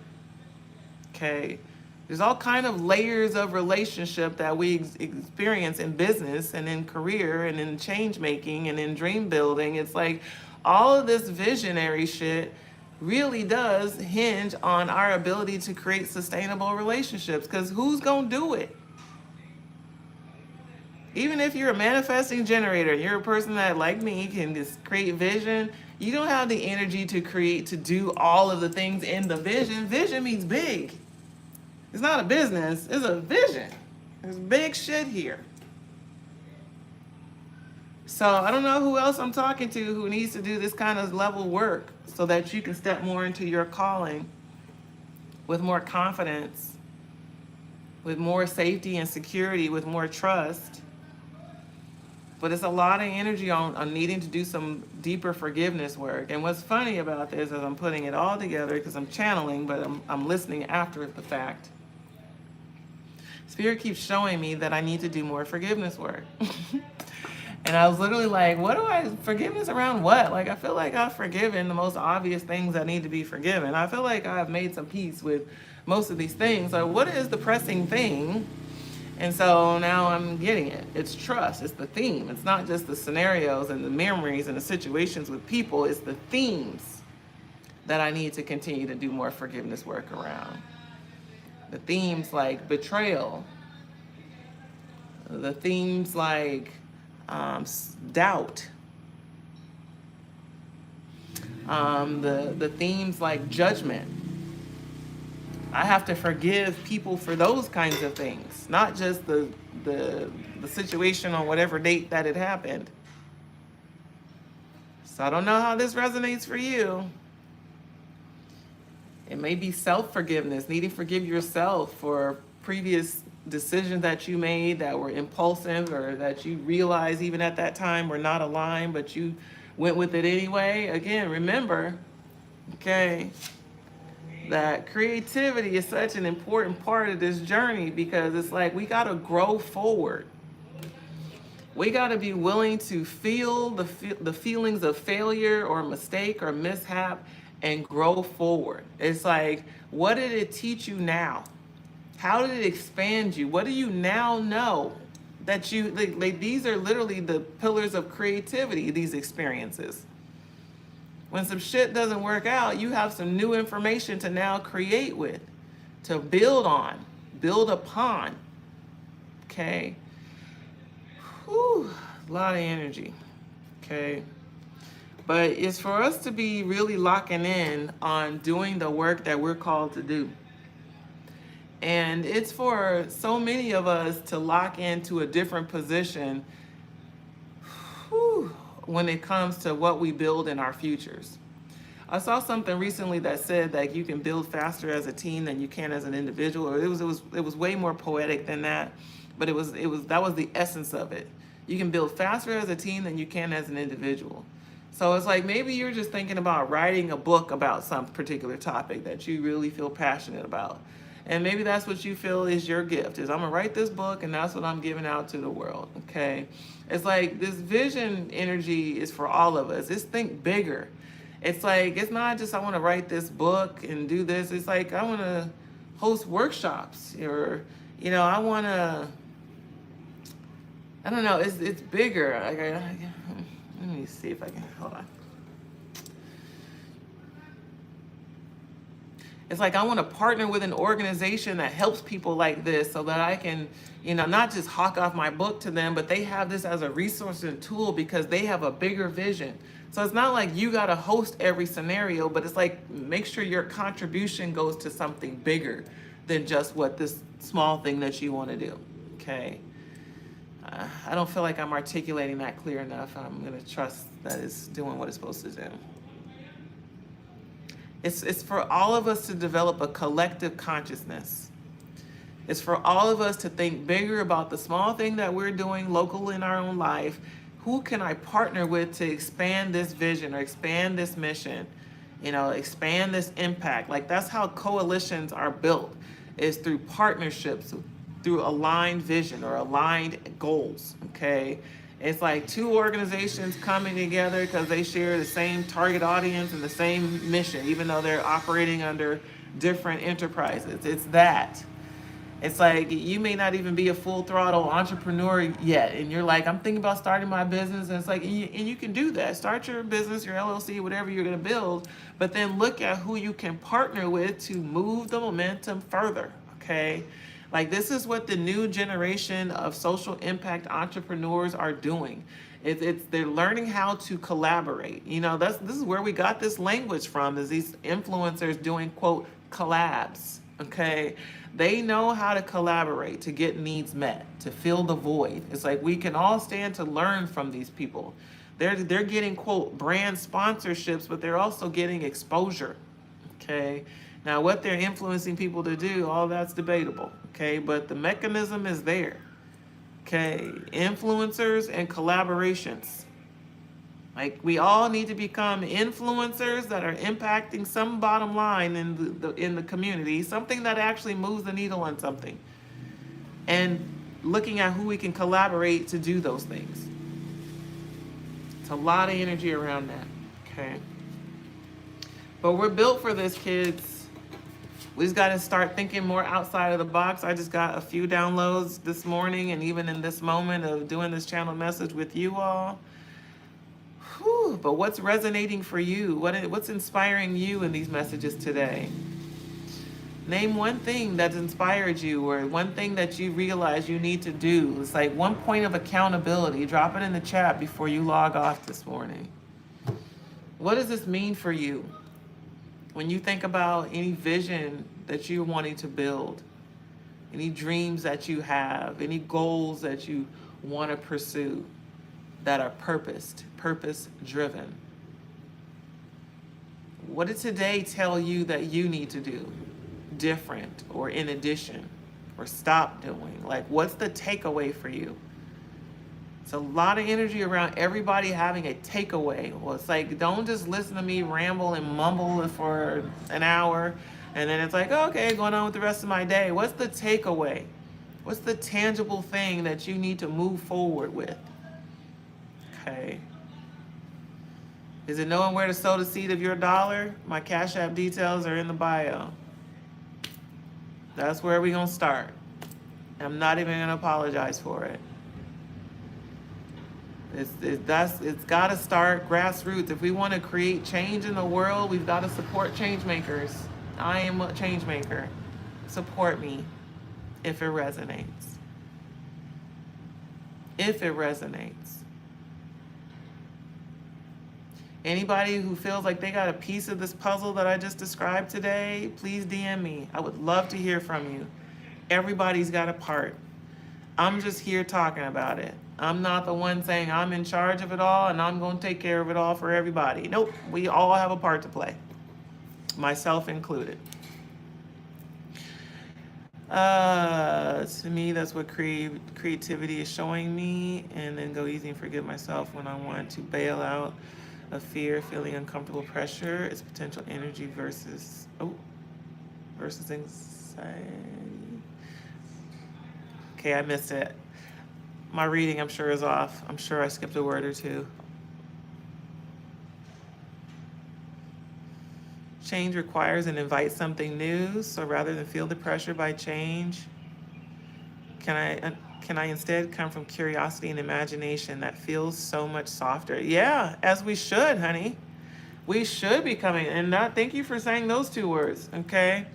Okay. There's all kind of layers of relationship that we experience in business and in career and in change making and in dream building. It's like all of this visionary shit really does hinge on our ability to create sustainable relationships, because who's going to do it? Even if you're a manifesting generator, you're a person that, like me, can just create vision. You don't have the energy to create, to do all of the things in the vision. Vision means big. It's not a business, it's a vision. There's big shit here. So I don't know who else I'm talking to who needs to do this kind of level work so that you can step more into your calling with more confidence, with more safety and security, with more trust. But it's a lot of energy on needing to do some deeper forgiveness work. And what's funny about this is I'm putting it all together because I'm channeling, but I'm listening after the fact. Spirit keeps showing me that I need to do more forgiveness work. And I was literally like, forgiveness around what? Like, I feel like I've forgiven the most obvious things that need to be forgiven. I feel like I've made some peace with most of these things. So what is the pressing thing? And so now I'm getting it. It's trust. It's the theme. It's not just the scenarios and the memories and the situations with people. It's the themes that I need to continue to do more forgiveness work around. The themes like betrayal. The themes like doubt. The themes like judgment. I have to forgive people for those kinds of things, not just the situation on whatever date that it happened. So I don't know how this resonates for you. It may be self-forgiveness, needing to forgive yourself for previous decisions that you made that were impulsive or that you realized even at that time were not aligned, but you went with it anyway. Again, remember, okay, that creativity is such an important part of this journey, because it's like we got to grow forward. We got to be willing to feel the feelings of failure or mistake or mishap and grow forward. It's like, what did it teach you now? How did it expand you? What do you now know that you, like these are literally the pillars of creativity, these experiences. When some shit doesn't work out, you have some new information to now create with, to build on, build upon. Okay. Whew, a lot of energy. Okay. But it's for us to be really locking in on doing the work that we're called to do. And it's for so many of us to lock into a different position when it comes to what we build in our futures. I saw something recently that said that you can build faster as a team than you can as an individual. Or it was way more poetic than that, but that was the essence of it. You can build faster as a team than you can as an individual. So it's like maybe you're just thinking about writing a book about some particular topic that you really feel passionate about. And maybe that's what you feel is your gift, is I'm gonna write this book and that's what I'm giving out to the world, okay? It's like this vision energy is for all of us. It's think bigger. It's like, it's not just I wanna write this book and do this. It's like I wanna host workshops, or, you know, I don't know, it's bigger. Let me see if I can, hold on. It's like I want to partner with an organization that helps people like this so that I can, you know, not just hawk off my book to them, but they have this as a resource and tool because they have a bigger vision. So it's not like you got to host every scenario, but it's like make sure your contribution goes to something bigger than just what this small thing that you want to do, okay? I don't feel like I'm articulating that clear enough. I'm going to trust that it's doing what it's supposed to do. It's for all of us to develop a collective consciousness. It's for all of us to think bigger about the small thing that we're doing local in our own life. Who can I partner with to expand this vision or expand this mission? You know, expand this impact. Like that's how coalitions are built, is through partnerships, through aligned vision or aligned goals, okay? It's like two organizations coming together because they share the same target audience and the same mission, even though they're operating under different enterprises. It's that. It's like you may not even be a full throttle entrepreneur yet, and you're like, I'm thinking about starting my business, and it's like, and you can do that. Start your business, your LLC, whatever you're going to build, but then look at who you can partner with to move the momentum further. Okay, like this is what the new generation of social impact entrepreneurs are doing. It's they're learning how to collaborate. You know, this is where we got this language from. Is these influencers doing quote collabs? Okay, they know how to collaborate to get needs met, to fill the void. It's like we can all stand to learn from these people. They're getting quote brand sponsorships, but they're also getting exposure. Okay, now what they're influencing people to do, all that's debatable. Okay, but the mechanism is there. Okay, influencers and collaborations. Like we all need to become influencers that are impacting some bottom line in the community, something that actually moves the needle on something, and looking at who we can collaborate to do those things. It's a lot of energy around that. Okay, but we're built for this, kids. We just got to start thinking more outside of the box. I just got a few downloads this morning, and even in this moment of doing this channel message with you all. Whew, but what's resonating for you? What's inspiring you in these messages today? Name one thing that's inspired you, or one thing that you realize you need to do. It's like one point of accountability. Drop it in the chat before you log off this morning. What does this mean for you? When you think about any vision that you're wanting to build, any dreams that you have, any goals that you want to pursue that are purpose-driven. What did today tell you that you need to do different, or in addition, or stop doing? Like, what's the takeaway for you? It's a lot of energy around everybody having a takeaway. Well, it's like, don't just listen to me ramble and mumble for an hour, and then it's like, okay, going on with the rest of my day. What's the takeaway? What's the tangible thing that you need to move forward with? Okay. Is it knowing where to sow the seed of your dollar? My CashApp details are in the bio. That's where we're going to start. I'm not even going to apologize for it. It's got to start grassroots. If we want to create change in the world, we've got to support change makers. I am a change maker. Support me if it resonates. If it resonates. Anybody who feels like they got a piece of this puzzle that I just described today, please DM me. I would love to hear from you. Everybody's got a part. I'm just here talking about it. I'm not the one saying I'm in charge of it all and I'm going to take care of it all for everybody. Nope, we all have a part to play, myself included. To me, that's what creativity is showing me. And then go easy and forgive myself when I want to bail out of fear, feeling uncomfortable pressure. It's potential energy versus anxiety. Okay, I missed it. My reading, I'm sure, is off. I'm sure I skipped a word or two. Change requires and invites something new. So rather than feel the pressure by change, can I instead come from curiosity and imagination that feels so much softer? Yeah, as we should, honey. We should be coming. And thank you for saying those two words, okay?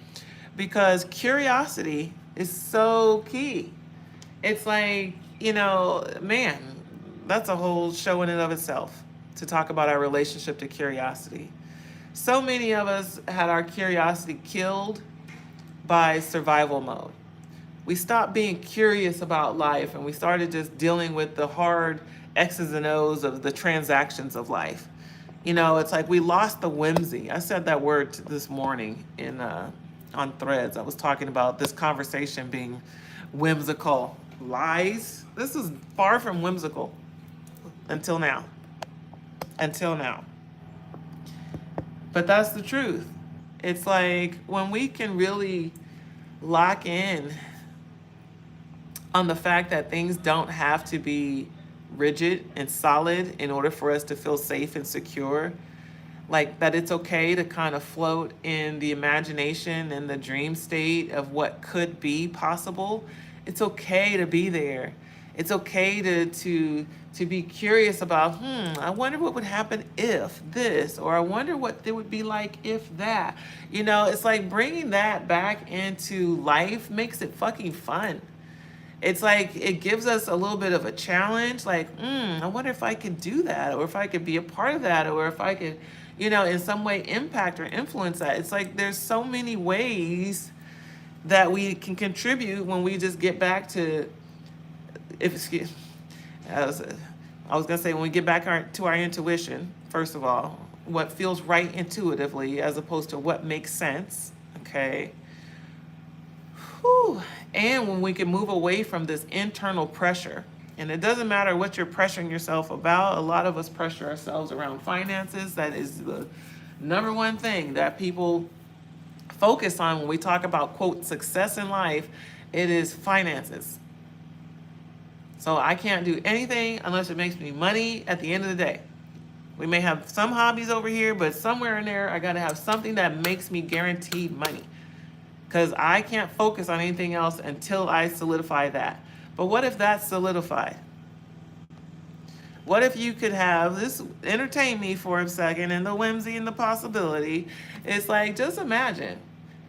Because curiosity is so key. It's like, man, that's a whole show in and of itself to talk about our relationship to curiosity. So many of us had our curiosity killed by survival mode. We stopped being curious about life and we started just dealing with the hard X's and O's of the transactions of life. It's like we lost the whimsy. I said that word this morning on Threads. I was talking about this conversation being whimsical. Lies. This is far from whimsical until now. But that's the truth. It's like when we can really lock in on the fact that things don't have to be rigid and solid in order for us to feel safe and secure. Like that it's okay to kind of float in the imagination and the dream state of what could be possible. It's okay to be there. It's okay to be curious about, I wonder what would happen if this, or I wonder what it would be like if that. It's like bringing that back into life makes it fucking fun. It's like it gives us a little bit of a challenge, like, I wonder if I could do that, or if I could be a part of that, or if I could, in some way impact or influence that. It's like there's so many ways that we can contribute when we just get back to, if excuse, I was gonna say when we get back to our intuition, first of all, what feels right intuitively as opposed to what makes sense, okay? Whew. And when we can move away from this internal pressure. And it doesn't matter what you're pressuring yourself about. A lot of us pressure ourselves around finances. That is the number one thing that people focus on when we talk about, quote, success in life. It is finances. So I can't do anything unless it makes me money at the end of the day. We may have some hobbies over here, but somewhere in there, I got to have something that makes me guaranteed money. Because I can't focus on anything else until I solidify that. But what if that's solidified? What if you could have this, entertain me for a second, and the whimsy and the possibility. It's like, just imagine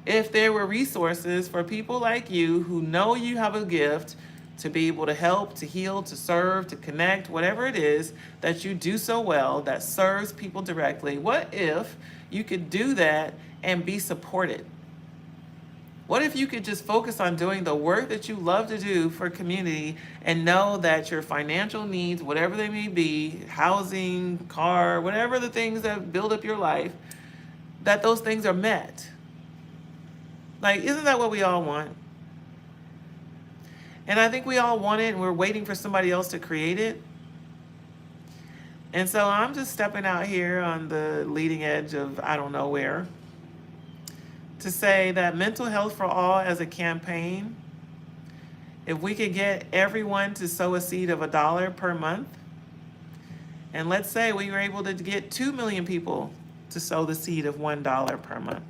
if there were resources for people like you who know you have a gift to be able to help, to heal, to serve, to connect, whatever it is that you do so well that serves people directly. What if you could do that and be supported? What if you could just focus on doing the work that you love to do for community and know that your financial needs, whatever they may be, housing, car, whatever the things that build up your life, that those things are met? Like, isn't that what we all want? And I think we all want it, and we're waiting for somebody else to create it. And so I'm just stepping out here on the leading edge of I don't know where to say that mental health for all as a campaign, if we could get everyone to sow a seed of $1 per month, and let's say we were able to get 2 million people to sow the seed of $1 per month.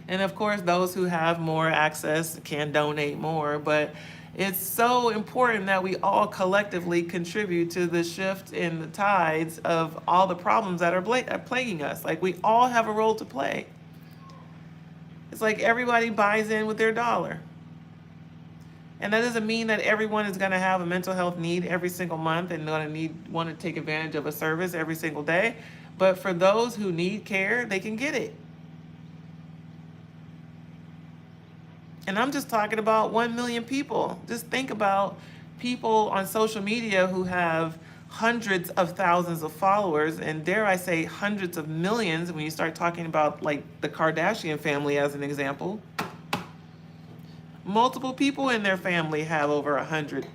And of course, those who have more access can donate more, but it's so important that we all collectively contribute to the shift in the tides of all the problems that are plaguing us. Like, we all have a role to play. It's like everybody buys in with their dollar. And that doesn't mean that everyone is going to have a mental health need every single month and want to take advantage of a service every single day. But for those who need care, they can get it. And I'm just talking about 1 million people. Just think about people on social media who have hundreds of thousands of followers, and dare I say hundreds of millions when you start talking about like the Kardashian family as an example. Multiple people in their family have over 100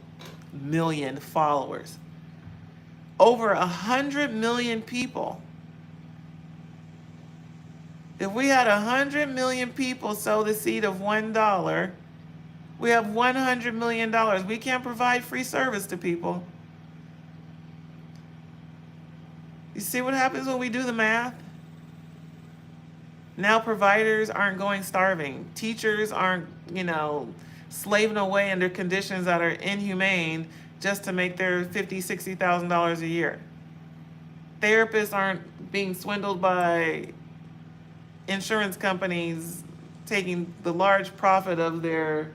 million followers. Over 100 million people. If we had 100 million people sow the seed of $1, we have $100 million. We can't provide free service to people. You see what happens when we do the math? Now providers aren't going starving. Teachers aren't, slaving away under conditions that are inhumane just to make their $50,000, $60,000 a year. Therapists aren't being swindled by insurance companies taking the large profit of their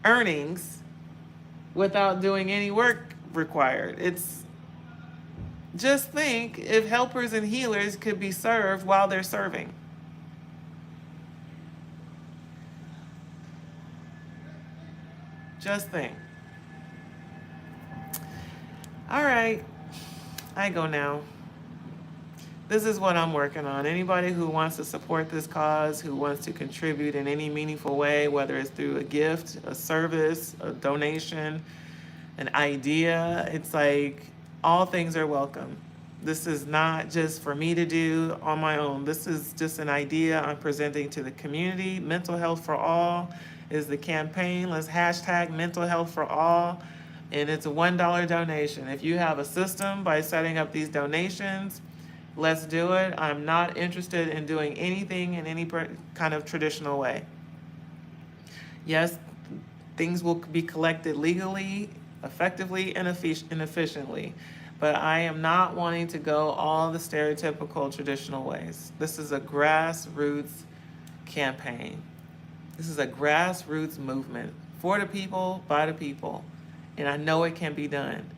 earnings without doing any work required. Just think if helpers and healers could be served while they're serving. Just think. All right, I go now. This is what I'm working on. Anybody who wants to support this cause, who wants to contribute in any meaningful way, whether it's through a gift, a service, a donation, an idea, it's like all things are welcome. This is not just for me to do on my own. This is just an idea I'm presenting to the community. Mental health for all is the campaign. Let's hashtag mental health for all and it's a $1 donation. If you have a system by setting up these donations, let's do it. I'm not interested in doing anything in any kind of traditional way. Yes, things will be collected legally, effectively, and efficiently. But I am not wanting to go all the stereotypical traditional ways. This is a grassroots campaign. This is a grassroots movement for the people, by the people. And I know it can be done.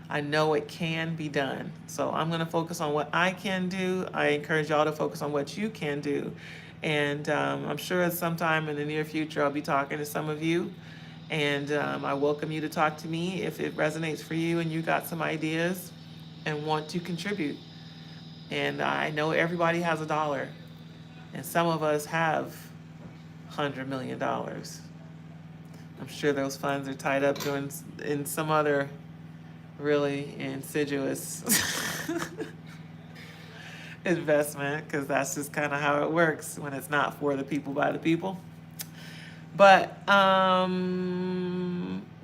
I know it can be done. So I'm going to focus on what I can do. I encourage y'all to focus on what you can do. And I'm sure at some time in the near future, I'll be talking to some of you. And I welcome you to talk to me if it resonates for you and you got some ideas and want to contribute. And I know everybody has $1. And some of us have $100 million. I'm sure those funds are tied up in some other really insidious investment, because that's just kind of how it works when it's not for the people, by the people. But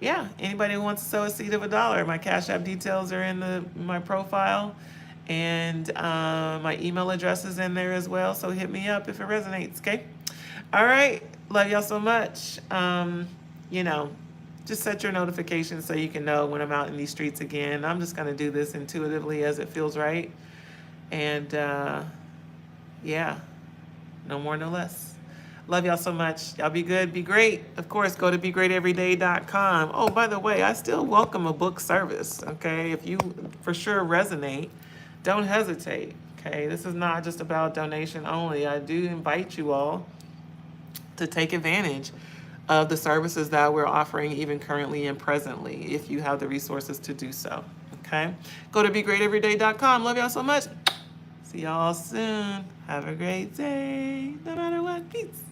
yeah, anybody who wants to sow a seed of $1, my Cash App details are in my profile, and my email address is in there as well. So hit me up if it resonates. Okay. All right. Love y'all so much. Just set your notifications so you can know when I'm out in these streets again. I'm just going to do this intuitively as it feels right. And yeah, no more, no less. Love y'all so much. Y'all be good, be great. Of course, go to begreateveryday.com. Oh, by the way, I still welcome a book service, okay? If you for sure resonate, don't hesitate, okay? This is not just about donation only. I do invite you all to take advantage of the services that we're offering even currently and presently, if you have the resources to do so, okay? Go to begreateveryday.com. Love y'all so much. See y'all soon. Have a great day, no matter what. Peace.